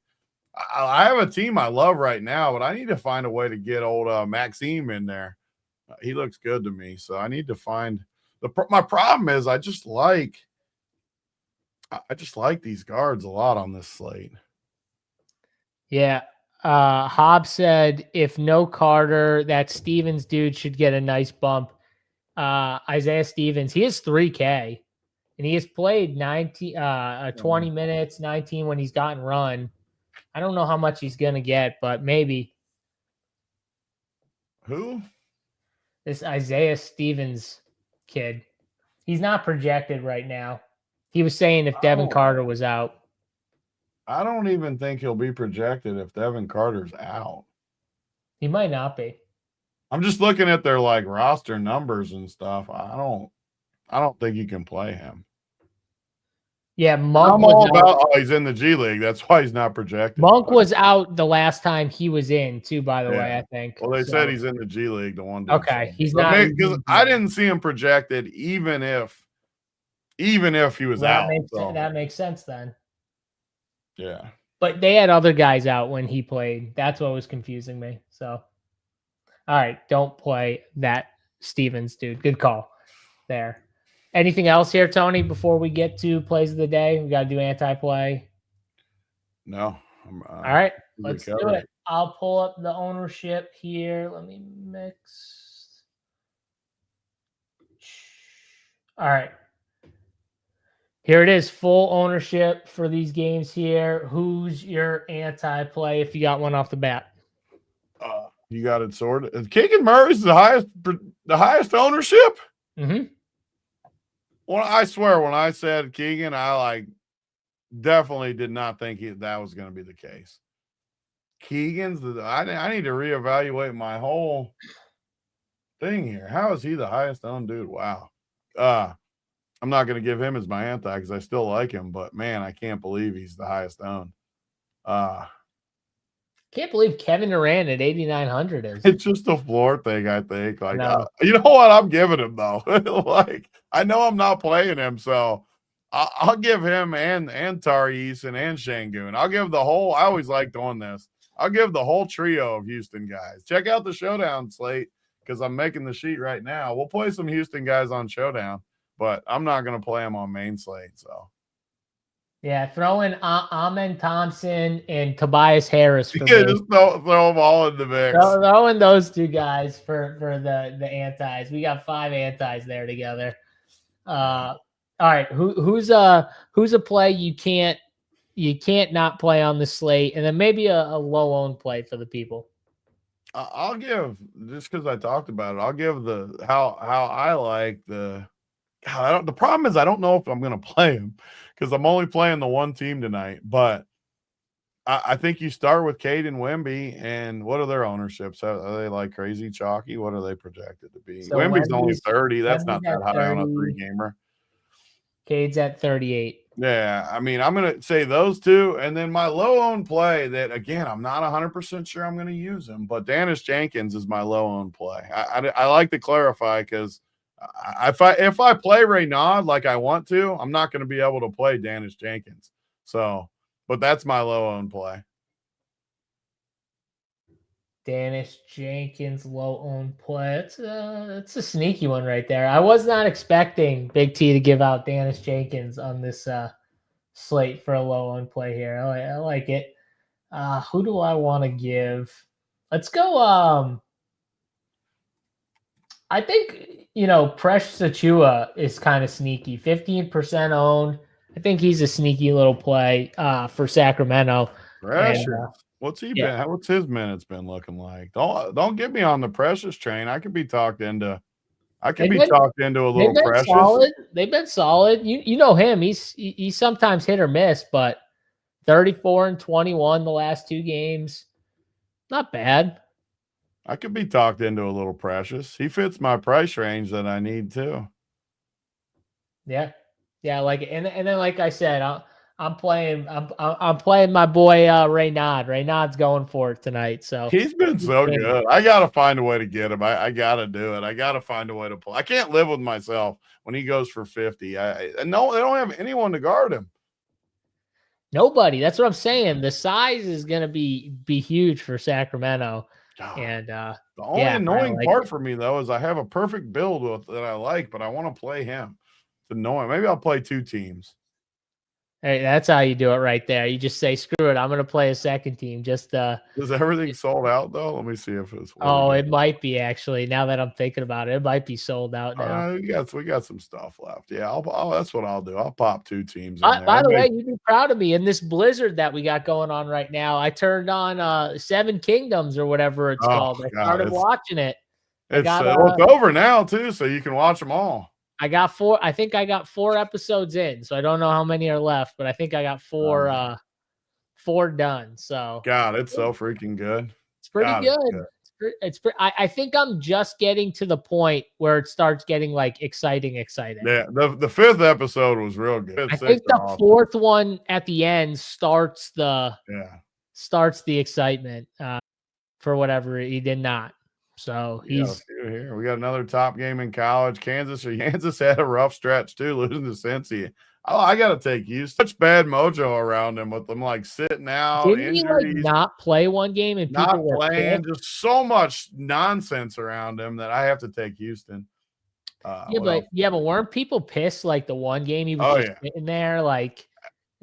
I have a team I love right now, but I need to find a way to get old Maxime in there. He looks good to me, so I need to find my problem is I just like these guards a lot on this slate. Yeah. Hobbs said if no Carter, that Stevens dude should get a nice bump. Isaiah Stevens, he has 3K, and he has played 20 minutes, 19 when he's gotten run. I don't know how much he's going to get, but maybe. Who? This Isaiah Stevens kid. He's not projected right now. He was saying if Devin Carter was out. I don't even think he'll be projected if Devin Carter's out. He might not be. I'm just looking at their roster numbers and stuff. I don't think you can play him. Yeah, Monk I'm was all out. about. Oh, he's in the G League. That's why he's not projected. Monk was out the last time he was in, too, by the way, Yeah. I think. Well, they So, said he's in the G League. The one dude. okay, he's But not. because I didn't see him projected, even if he was out. That makes sense then. Yeah. But they had other guys out when he played. That's what was confusing me. So, all right, don't play that Stevens dude. Good call there. Anything else here, Tony, before we get to plays of the day? We got to do anti-play. No. All right, let's do it. I'll pull up the ownership here. Let me mix. All right. Here it is, full ownership for these games here. Who's your anti-play if you got one off the bat? You got it sorted. Keegan Murray's the highest ownership? Mm-hmm. Well, I swear, when I said Keegan, I definitely did not think that was going to be the case. Keegan's I need to reevaluate my whole thing here. How is he the highest owned dude? Wow. I'm not going to give him as my anti because I still like him, but man, I can't believe he's the highest owned. Can't believe Kevin Durant at 8,900 is. It's just a floor thing, I think. You know what? I'm giving him though. I know I'm not playing him, so I'll give him and Tari Eason and Şengün. I'll give the whole. I always like doing this. I'll give the whole trio of Houston guys. Check out the Showdown slate because I'm making the sheet right now. We'll play some Houston guys on Showdown, but I'm not going to play them on main slate. So. Yeah, throw in Amen Thompson and Tobias Harris. For just throw them all in the mix. Throw in those two guys for the antis. We got 5 antis there together. All right, who's a play you can't not play on the slate, and then maybe a low owned play for the people. I'll give, just because I talked about it, I'll give how I like the. God, the problem is I don't know if I'm going to play him because I'm only playing the one team tonight. But I think you start with Cade and Wemby, and what are their ownerships? Are they like crazy chalky? What are they projected to be? So Wemby's only 30. That's not that high 30, on a 3-gamer. Cade's at 38. Yeah, I mean, I'm going to say those two, and then my low-owned play that, again, I'm not 100% sure I'm going to use him, but Danish Jenkins is my low-owned play. I like to clarify because if I play Raynaud like I want to, I'm not going to be able to play Danish Jenkins. So, but that's my low-owned play. Danish Jenkins low-owned play. It's a sneaky one right there. I was not expecting Big T to give out Danish Jenkins on this slate for a low-owned play here. I like it. Who do I want to give? Let's go. I think, Precious Achua is kind of sneaky. 15% owned. I think he's a sneaky little play for Sacramento. Precious. What's he been? What's his minutes been looking like? Don't get me on the Precious train. I could be talked into. Talked into a little Precious. Solid. They've been solid. You know him. He's sometimes hit or miss, but 34 and 21 the last 2 games. Not bad. I could be talked into a little Precious. He fits my price range that I need too. Yeah, I like it. And then, like I said, I'm playing my boy Raynaud. Raynaud's going for it tonight. So he's been so good. I gotta find a way to get him. I gotta do it. I gotta find a way to play. I can't live with myself when he goes for 50. No, they don't have anyone to guard him. Nobody. That's what I'm saying. The size is gonna be huge for Sacramento. And the only annoying part for me though is I have a perfect build that I like, but I want to play him. It's annoying. Maybe I'll play 2 teams. Hey, that's how you do it right there. You just say, screw it, I'm going to play a second team. Just Is everything sold out though? Let me see if it's. Oh, it might be actually. Now that I'm thinking about it, it might be sold out now. We got some stuff left. Yeah, that's what I'll do. I'll pop 2 teams. By the way, you'd be proud of me in this blizzard that we got going on right now. I turned on 7 Kingdoms or whatever it's called. I started watching it. It's over now too, so you can watch them all. I got 4. I think I got 4 episodes in, so I don't know how many are left, but I think I got 4 done. So God, it's so freaking good. It's pretty good. It's I think I'm just getting to the point where it starts getting like exciting. Yeah, the fifth episode was real good. I think the fourth one at the end starts the excitement for whatever he did not. So he's here. We got another top game in college. Kansas had a rough stretch too, losing to Cincy. Oh, I got to take Houston. Such bad mojo around him with them like sitting out. Didn't injuries, he like not play one game and not people were playing? Just so much nonsense around him that I have to take Houston. But weren't people pissed like the one game he was just sitting there like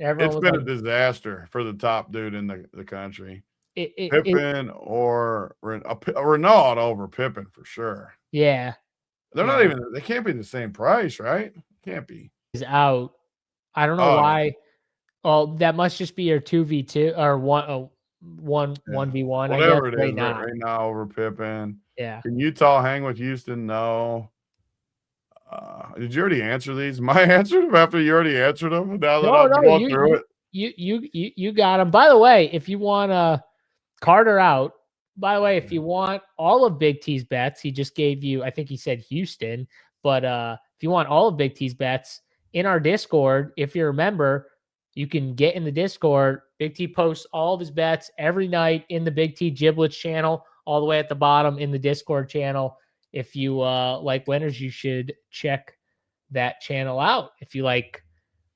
everyone? It's been a disaster for the top dude in the country. Pippen or Renaud over Pippen for sure. Yeah, they're not even. They can't be the same price, right? Can't be. He's out. I don't know why. Well, that must just be your 2v2 or 1v1. Whatever it is, right now over Pippen. Yeah. Can Utah hang with Houston? No. Did you already answer these? I answered them after you already answered them. Now that I'm going through it, you got them. By the way, if you want Carter out. By the way, if you want all of Big T's bets, he just gave you. I think he said Houston, but if you want all of Big T's bets in our Discord, if you're a member, you can get in the Discord. Big T posts all of his bets every night in the Big T Giblets channel, all the way at the bottom in the Discord channel. If you like winners, you should check that channel out. If you like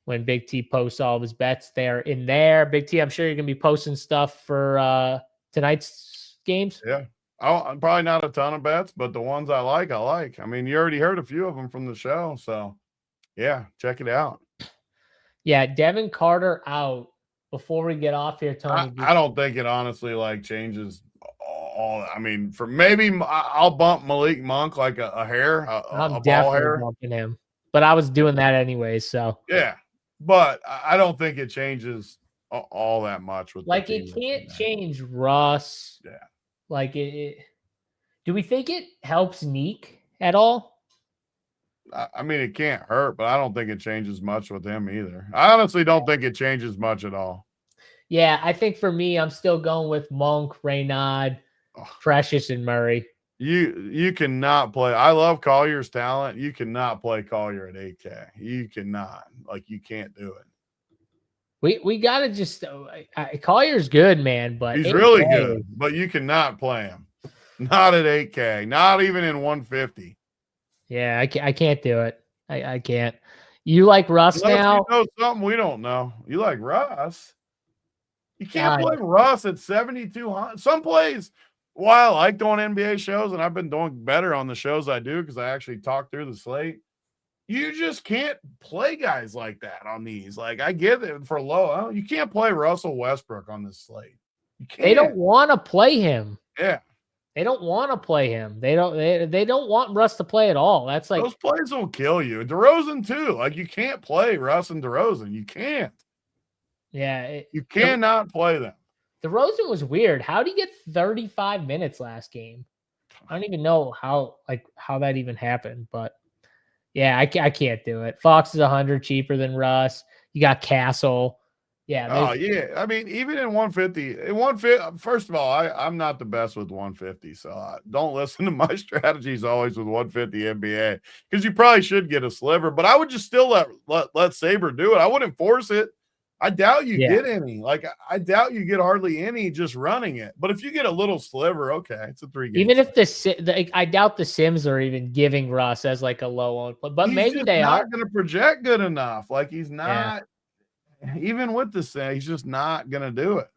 when Big T posts all of his bets, they're in there. Big T, I'm sure you're going to be posting stuff for tonight's games. Yeah. I'm probably not a ton of bets, but the ones I like. I mean, you already heard a few of them from the show. So, yeah, check it out. Yeah, Devin Carter out. Before we get off here, Tony. I don't think it honestly like changes all. I mean, for maybe I'll bump Malik Monk like a hair. I'm definitely bumping him, but I was doing that anyways. So yeah, but I don't think it changes all that much with like it can't change Russ. Yeah, like it. Do we think it helps Neek at all? I mean, it can't hurt, but I don't think it changes much with him either. I honestly don't think it changes much at all. Yeah, I think for me, I'm still going with Monk, Raynaud, Precious, and Murray. You cannot play. I love Collier's talent. You cannot play Collier at 8K. You cannot. Like, you can't do it. We got to just Collier's good, man, but he's really good, but you cannot play him. Not at 8K, not even in 150. Yeah, I can't do it. I can't. You like Russ now? You know something we don't know. You like Russ? You can't play Russ at 7,200. Some plays. Well, I like doing NBA shows, and I've been doing better on the shows I do because I actually talk through the slate. You just can't play guys like that on these. Like, I get it for low. You can't play Russell Westbrook on this slate. You can't. They don't want to play him. Yeah. They don't want to play him. They don't want Russ to play at all. That's like those plays will kill you. DeRozan too. Like, you can't play Russ and DeRozan. You can't. Yeah. You cannot play them. DeRozan was weird. How did he get 35 minutes last game? I don't even know how that even happened, but yeah, I can't do it. Fox is 100 cheaper than Russ. You got Castle. Yeah. Oh, yeah. I mean, even in 150, first of all, I'm not the best with 150, so don't listen to my strategies always with 150 NBA because you probably should get a sliver, but I would just still let Saber do it. I wouldn't force it. I doubt you get any. Like, I doubt you get hardly any just running it. But if you get a little sliver, okay, it's a 3-game. Even if I doubt the Sims are even giving Russ as like a low on, but maybe they are going to project good enough. Like, he's not. Even with the Sims, he's just not going to do it.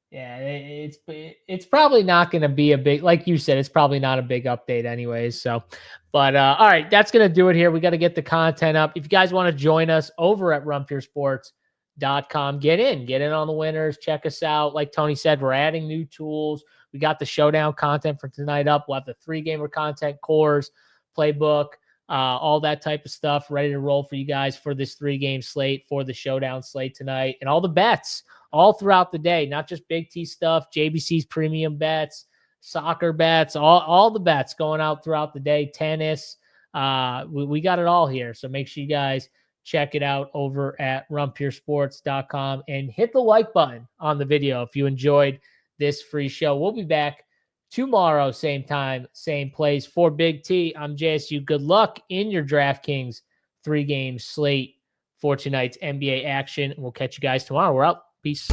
Yeah, it's probably not going to be a big, like you said, it's probably not a big update anyways. So, but all right, that's going to do it here. We got to get the content up. If you guys want to join us over at RunPureSports.com, get in on the winners, check us out. Like Tony said, we're adding new tools. We got the Showdown content for tonight up. We'll have the 3-gamer content, cores, playbook, all that type of stuff ready to roll for you guys for this 3-game slate, for the Showdown slate tonight, and all the bets all throughout the day, not just Big T stuff, JBC's premium bets, soccer bets, all the bets going out throughout the day, tennis. We got it all here. So make sure you guys check it out over at RunPureSports.com and hit the like button on the video if you enjoyed this free show. We'll be back tomorrow, same time, same place. For Big T, I'm JSU. Good luck in your DraftKings 3-game slate for tonight's NBA action. We'll catch you guys tomorrow. We're out. Peace.